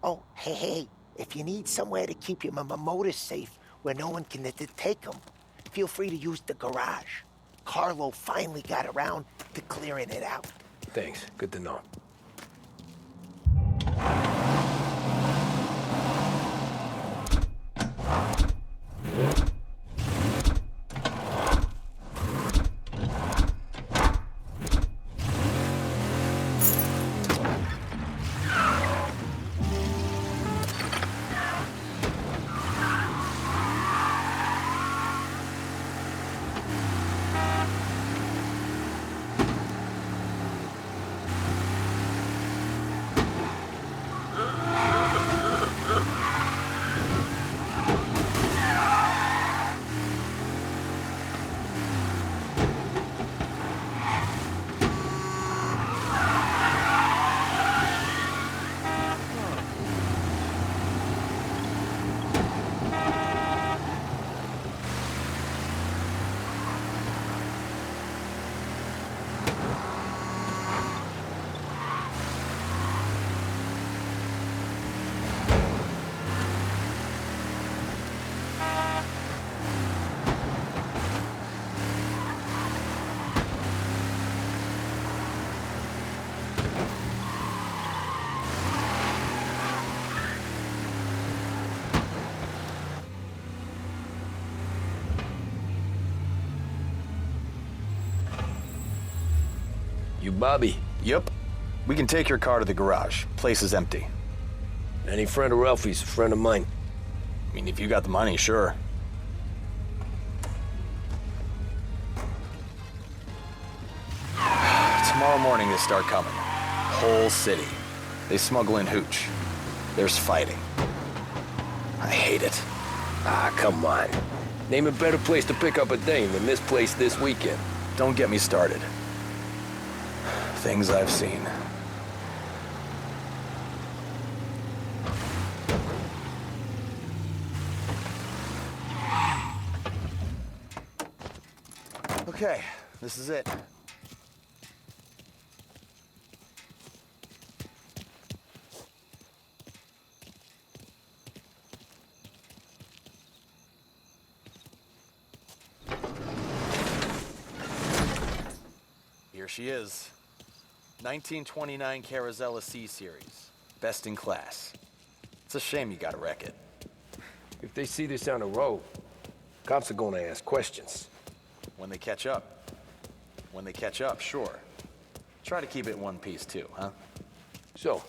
Oh, hey, if you need somewhere to keep your motor safe where no one can take them, feel free to use the garage. Carlo finally got around to clearing it out. Thanks. Good to know. You Bobby? Yep. We can take your car to the garage. Place is empty. Any friend of Ralphie's a friend of mine. I mean, if you got the money, sure. Tomorrow morning they start coming. Whole city. They smuggle in hooch. There's fighting. I hate it. Ah, come on. Name a better place to pick up a dame than this place this weekend. Don't get me started. things I've seen. Okay, this is it. Here she is. 1929 Carazella C-Series. Best in class. It's a shame you gotta wreck it. If they see this on the road, cops are gonna ask questions. When they catch up. When they catch up, sure. Try to keep it in one piece too, huh? So,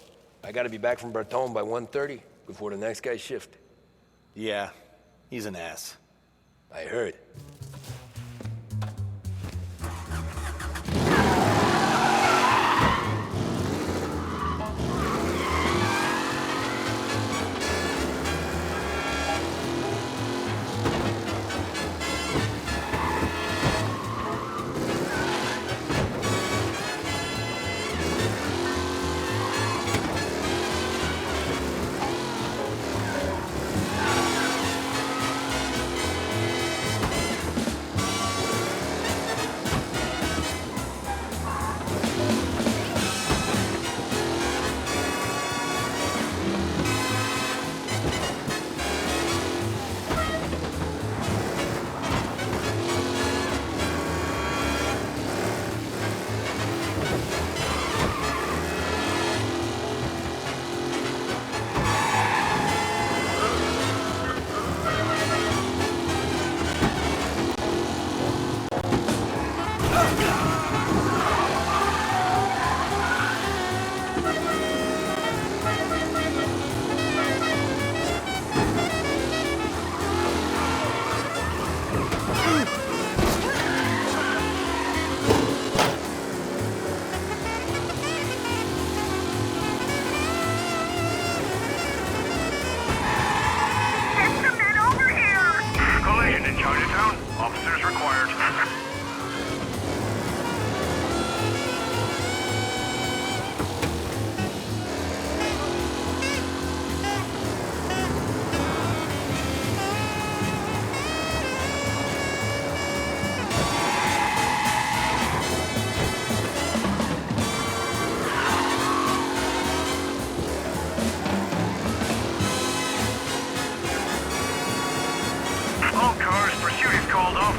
I gotta be back from Bertone by 1:30 before the next guy's shift. Yeah, he's an ass. I heard.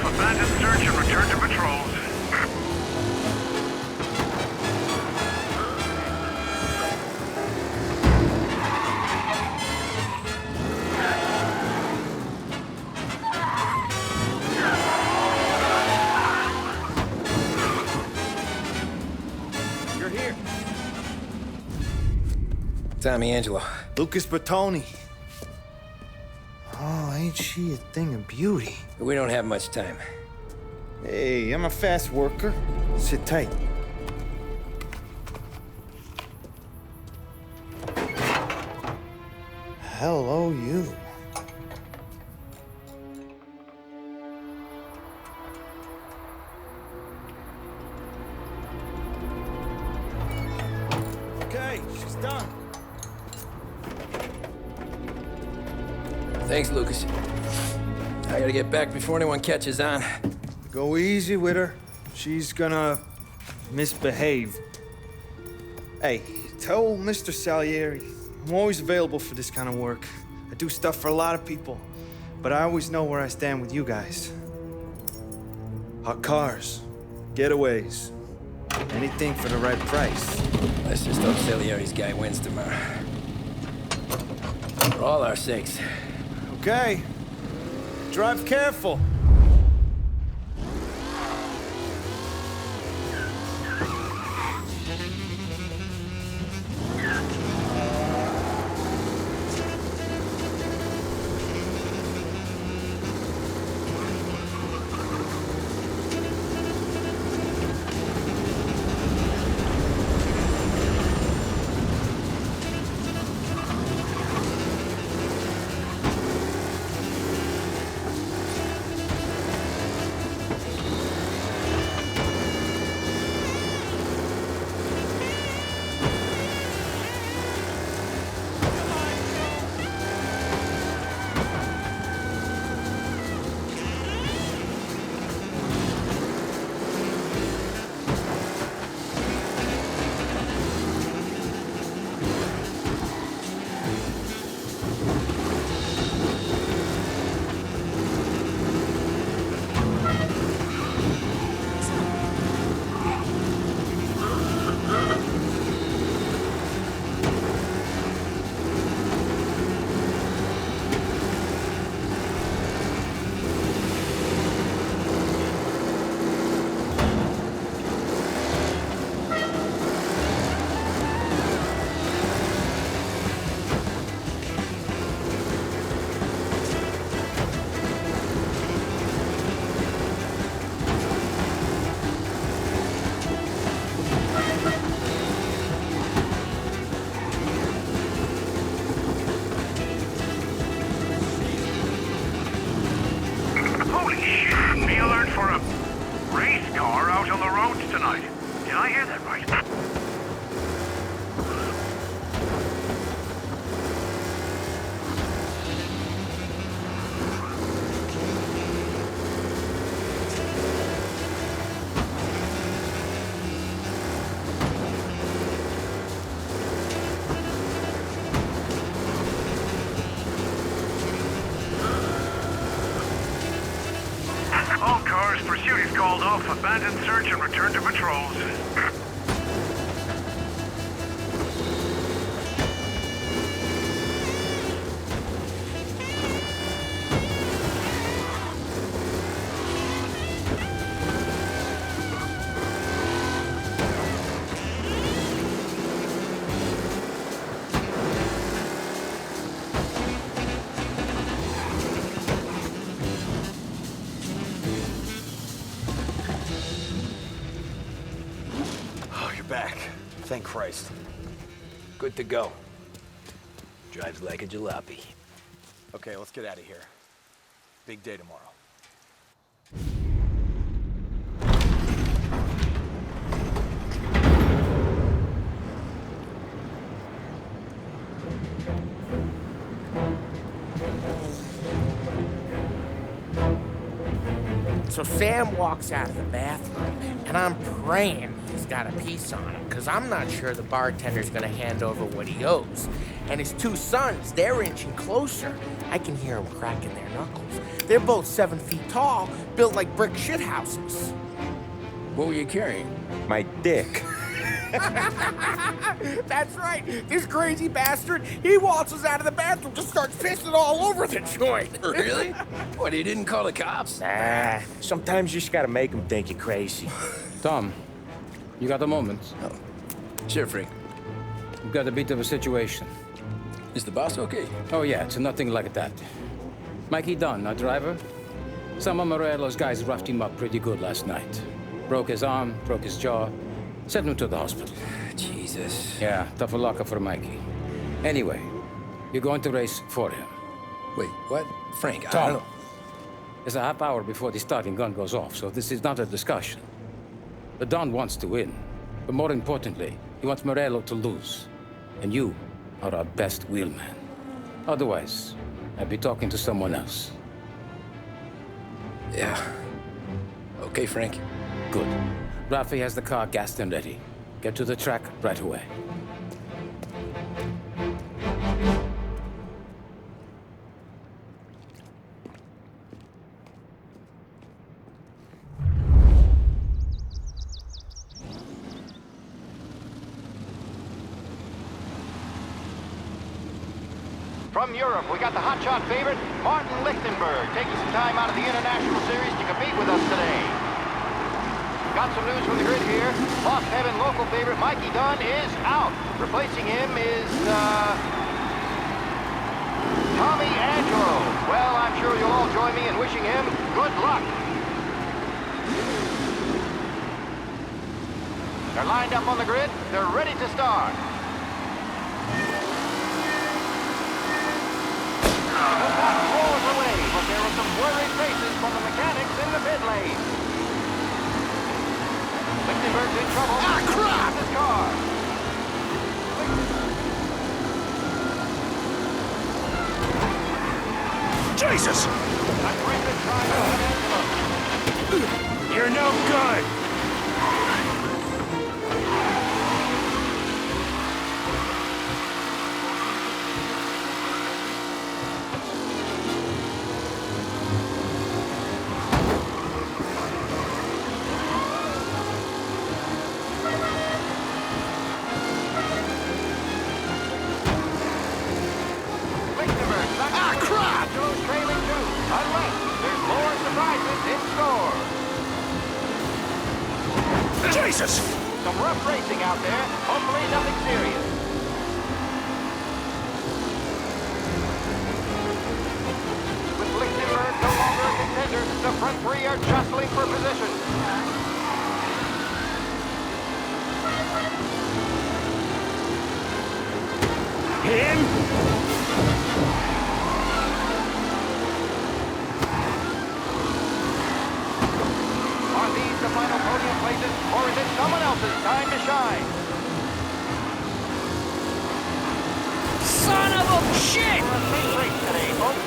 Abandon search and return to patrols. You're here. Tommy Angelo. Lucas Bertoni. Oh, ain't she a thing of beauty? We don't have much time. Hey, I'm a fast worker. Sit tight. Hello, you. Okay, she's done. Thanks, Lucas. I gotta get back before anyone catches on. Go easy with her. She's gonna misbehave. Hey, tell Mr. Salieri I'm always available for this kind of work. I do stuff for a lot of people, but I always know where I stand with you guys. Hot cars, getaways, anything for the right price. Let's just hope Salieri's guy wins tomorrow. For all our sakes. Okay. Drive careful. for a race car out on the roads tonight. Did I hear that right? All cars, pursuit is called off. Abandon search and return to patrols. Oh, you're back. Thank Christ. Good to go. Drives like a jalopy. Okay, let's get out of here. Big day tomorrow. So Sam walks out of the bathroom, and I'm praying he's got a piece on him, because I'm not sure the bartender's gonna hand over what he owes. And his two sons, they're inching closer. I can hear them cracking their knuckles. They're both 7 feet tall, built like brick shithouses. What were you carrying? My dick. That's right. This crazy bastard, he waltzes out of the bathroom, just starts pissing all over the joint. Really? What, he didn't call the cops? Nah, sometimes you just gotta make them think you're crazy. Tom, you got a moment? Oh. Sure, Frank. We've got a bit of a situation. Is the boss okay? Oh, yeah, it's nothing like that. Mikey Dunn, our driver. Some of Morello's guys roughed him up pretty good last night. Broke his arm, broke his jaw. Sent him to the hospital. Jesus. Yeah, tough luck for Mikey. Anyway, you're going to race for him. Wait, what? Frank, I Tom, don't... it's a half hour before the starting gun goes off, so this is not a discussion. The Don wants to win, but more importantly, he wants Morello to lose. And you are our best wheelman. Otherwise, I'd be talking to someone else. Yeah. Okay, Frank. Good. Rafi has the car gassed and ready. Get to the track right away. From Europe, we got the hotshot favorite, Martin Lichtenberg, taking some time out of the International Series to compete with us today. Got some news from the grid here. Lost Heaven local favorite Mikey Dunn is out. Replacing him is, Tommy Angelo. Well, I'm sure you'll all join me in wishing him good luck. They're lined up on the grid. They're ready to start. The pack rolls away, but there are some worried faces from the mechanics in the pit lane. Lichtenberg's in trouble. Ah, crap! His car. Jesus! You're no good! Jesus! Some rough racing out there. Hopefully nothing serious. With Lichtenberg no longer a contender, the front three are jostling for position. Him? horses, time to shine. Son of a shit! We're a big race today, folks.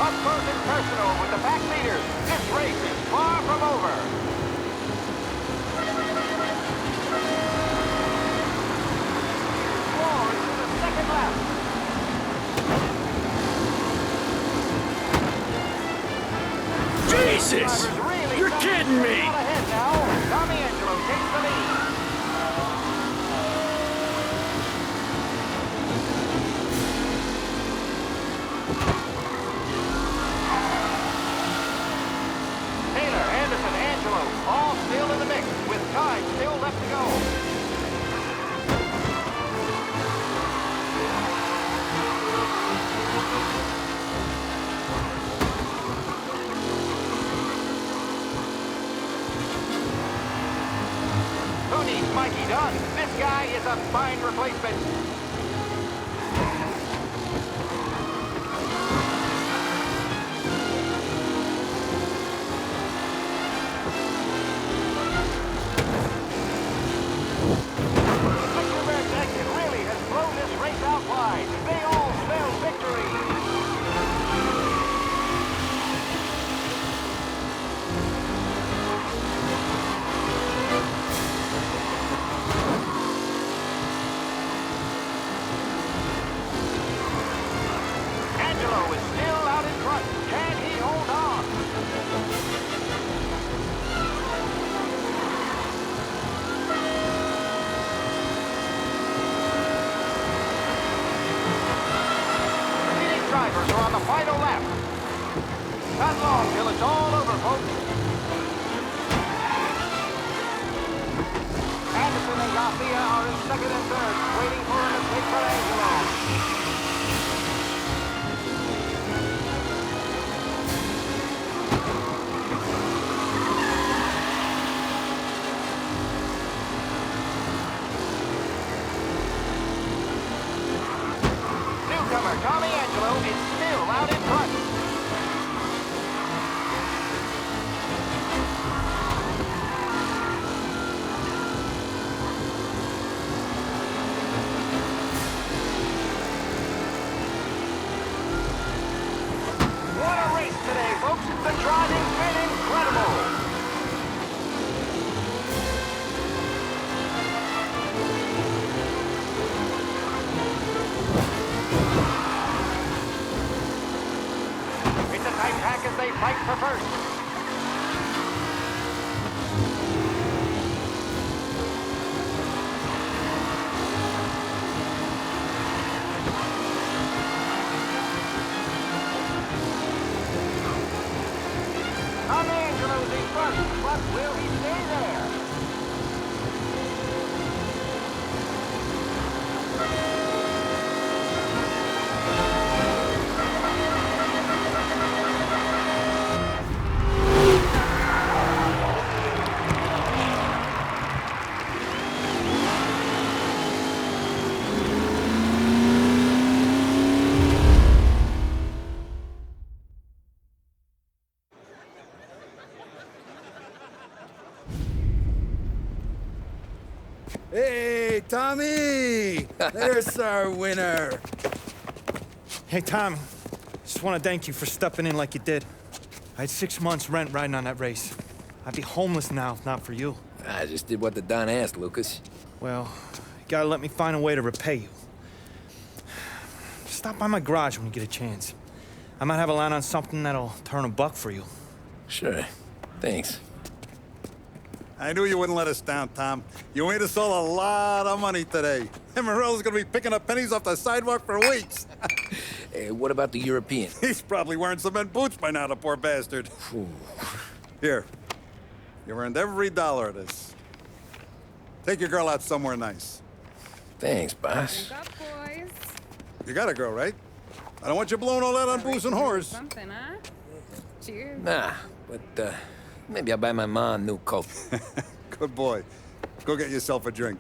Up close and personal with the pack leaders. This race is far from over. Roars to the second lap. Jesus! Really You're kidding me! out ahead now. Tommy Angelo takes the lead. Taylor, Anderson, Angelo, all still in the mix, with time still left to go. Who needs Mikey Dunn? This guy is a fine replacement. Lichtenberg's exit really has blown this race out wide. They all smell victory. Angelo is still out in front. Can he hold on? Leading drivers are on the final lap. Not long till it's all over, folks. Anderson and Mafia are in second and third, waiting for a mistake for Angelo. Newcomer Tommy Angelo is still out in front. What a race today, folks. The driving's been incredible. It's a tight pack as they fight for first. Tommy Angelo's in front, but will he stay there? Hey, Tommy! There's our winner. Hey, Tommy. Just want to thank you for stepping in like you did. I had 6 months rent riding on that race. I'd be homeless now if not for you. I just did what the Don asked, Lucas. Well, you gotta let me find a way to repay you. Stop by my garage when you get a chance. I might have a line on something that'll turn a buck for you. Sure. Thanks. I knew you wouldn't let us down, Tom. You made us all a lot of money today. And Morello's gonna be picking up pennies off the sidewalk for weeks. Hey, what about the European? He's probably wearing cement boots by now, the poor bastard. Here. You earned every dollar of this. Take your girl out somewhere nice. Thanks, boss. Drink up, boys. You got a girl, right? I don't want you blowing all that on booze and whores. Something, huh? Cheers. Nah, but maybe I'll buy my mom a new coat. Good boy. Go get yourself a drink.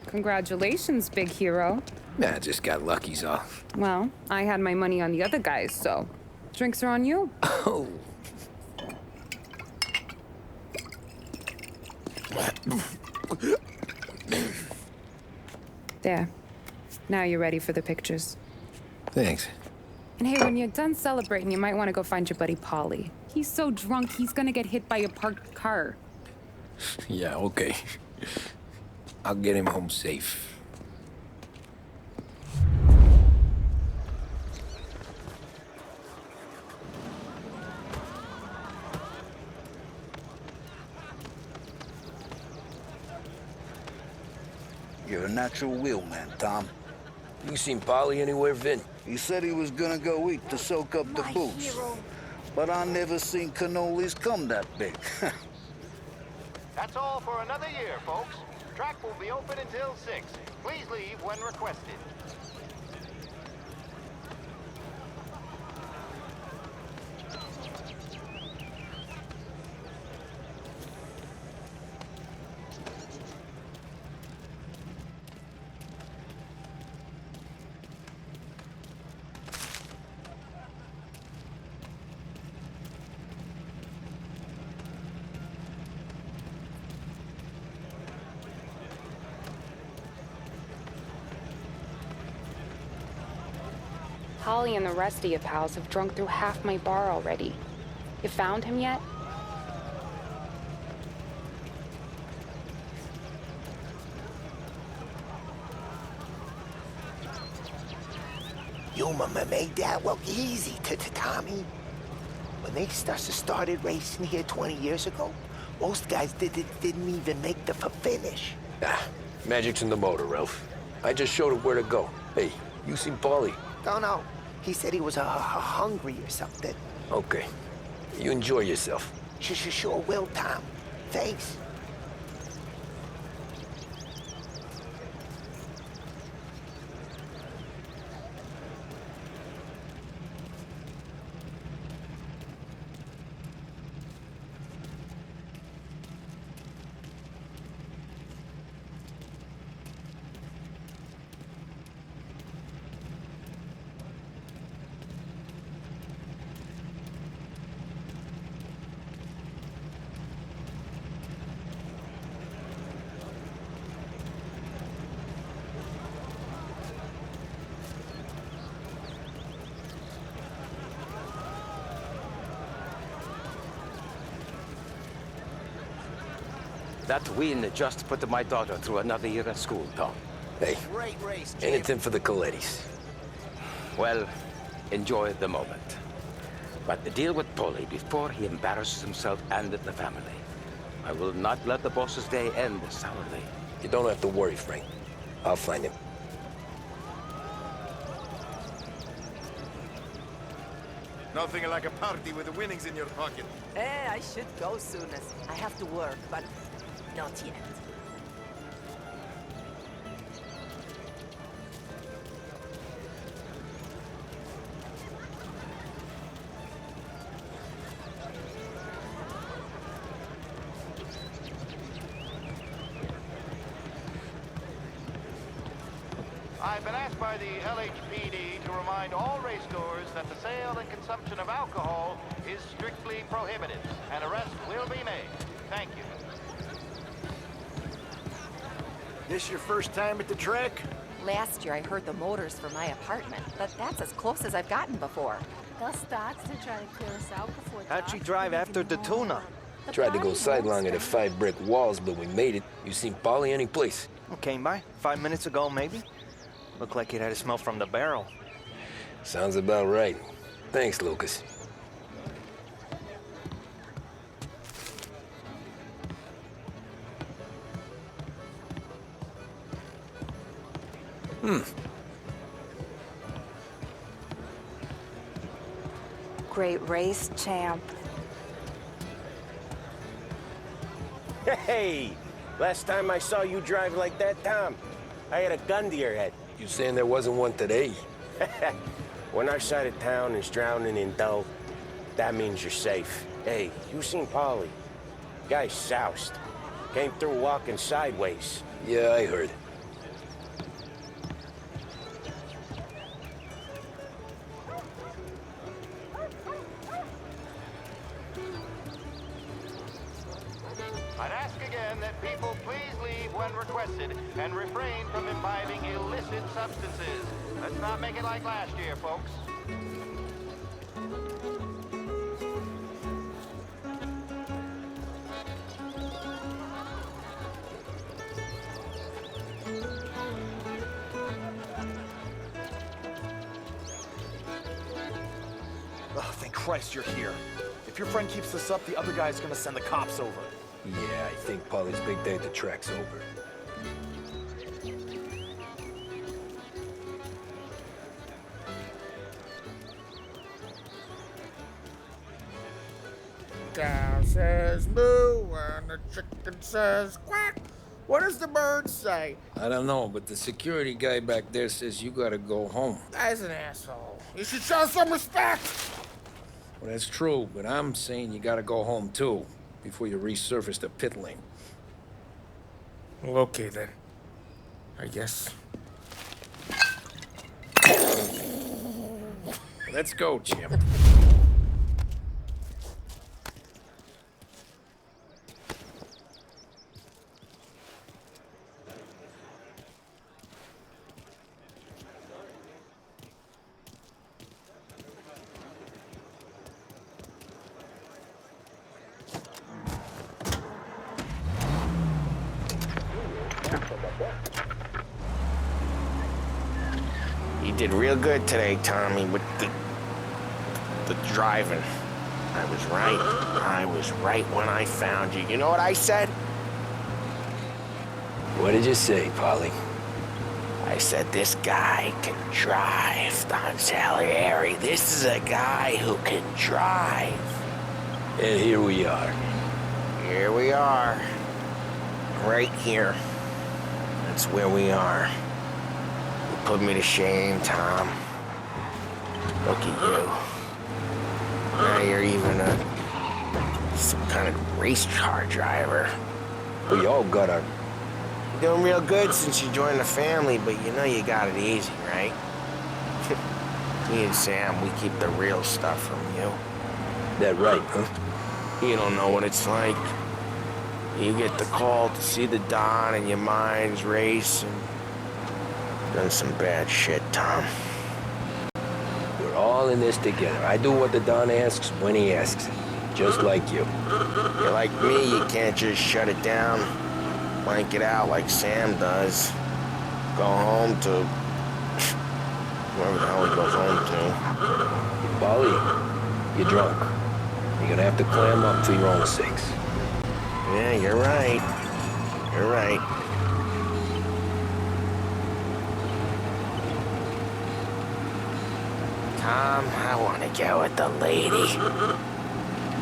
Congratulations, big hero. Nah, just got lucky's all. Well, I had my money on the other guys, so drinks are on you. Oh. There. Now you're ready for the pictures. Thanks. And hey, when you're done celebrating, you might want to go find your buddy Paulie. He's so drunk, he's gonna get hit by a parked car. Yeah, okay. I'll get him home safe. You're a natural wheelman, Tom. You seen Polly anywhere, Vin? He said he was gonna go eat to soak up the booze. But I never seen cannolis come that big. That's all for another year, folks. Track will be open until 6. Please leave when requested. Holly and the rest of you pals have drunk through half my bar already. You found him yet? You made that look easy to Tommy. When they started racing here 20 years ago, most guys didn't even make the finish. Ah, magic's in the motor, Ralph. I just showed him where to go. Hey, you seen Paulie? No. He said he was hungry or something. Okay. You enjoy yourself. Sure will, Tom. Thanks. That win just put my daughter through another year at school, Tom. Hey, Great race, anything for the Colettis. Well, enjoy the moment. But deal with Paulie before he embarrasses himself and the family. I will not let the boss's day end sourly. You don't have to worry, Frank. I'll find him. Nothing like a party with the winnings in your pocket. I should go soon as I have to work, but not yet. I've been asked by the LHPD to remind all race goers that the sale and consumption of alcohol is strictly prohibited. An arrest will be made. Thank you. This your first time at the track? Last year I heard the motors for my apartment, but that's as close as I've gotten before. They'll start to try to clear us out before How'd you drive after the tuna? Tried to go sidelong at the 5 brick walls, but we made it. You seen Polly any place? Came by 5 minutes ago, maybe. Looked like it had a smell from the barrel. Sounds about right. Thanks, Lucas. Great race, champ. Hey! Last time I saw you drive like that, Tom, I had a gun to your head. You saying there wasn't one today? When our side of town is drowning in dough, that means you're safe. Hey, you seen Paulie? Guy's soused. Came through walking sideways. Yeah, I heard. I'd ask again that people please leave when requested and refrain from imbibing illicit substances. Let's not make it like last year, folks. Oh, thank Christ you're here. If your friend keeps this up, the other guy's gonna send the cops over. Yeah, I think Polly's big day at the track's over. Cow says moo and the chicken says quack. What does the bird say? I don't know, but the security guy back there says you gotta go home. Guy's an asshole. You should show some respect. Well, that's true, but I'm saying you gotta go home too, before you resurface the pit lane. Well, okay then. I guess. Let's go, Jim. You did real good today, Tommy, with the driving. I was right. I was right when I found you. You know what I said? What did you say, Polly? I said this guy can drive, Don Salieri. This is a guy who can drive. And here we are. Here we are. Right here. That's where we are. You put me to shame, Tom. Look at you. Now you're even some kind of race car driver. We all got our... You're doing real good since you joined the family, but you know you got it easy, right? Me and Sam, we keep the real stuff from you. That right, huh? You don't know what it's like. You get the call to see the Don and your mind's racing. Done some bad shit, Tom. We're all in this together. I do what the Don asks when he asks. Just like you. You're like me, you can't just shut it down, blank it out like Sam does. Go home to... wherever the hell he goes home to. Polly, you're drunk. You're gonna have to clam up for your own sakes. Yeah, you're right. You're right. Tom, I want to get with the lady.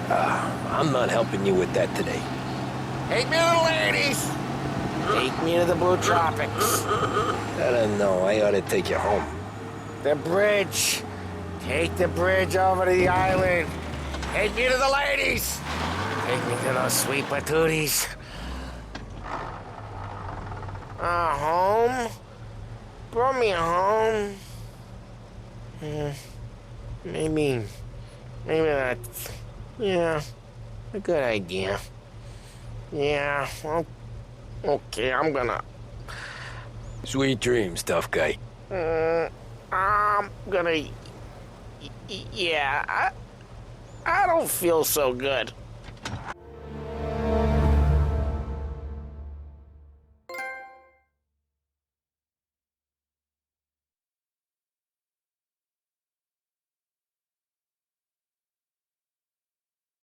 I'm not helping you with that today. Take me to the ladies! Take me to the Blue Tropics. I don't know. I ought to take you home. The bridge. Take the bridge over to the island. Take me to the ladies. Take me to those sweet patooties. Home? Brought me home. Maybe that's, yeah, a good idea. Yeah, well, okay, I'm gonna... Sweet dreams, tough guy. I'm gonna... Yeah, I don't feel so good.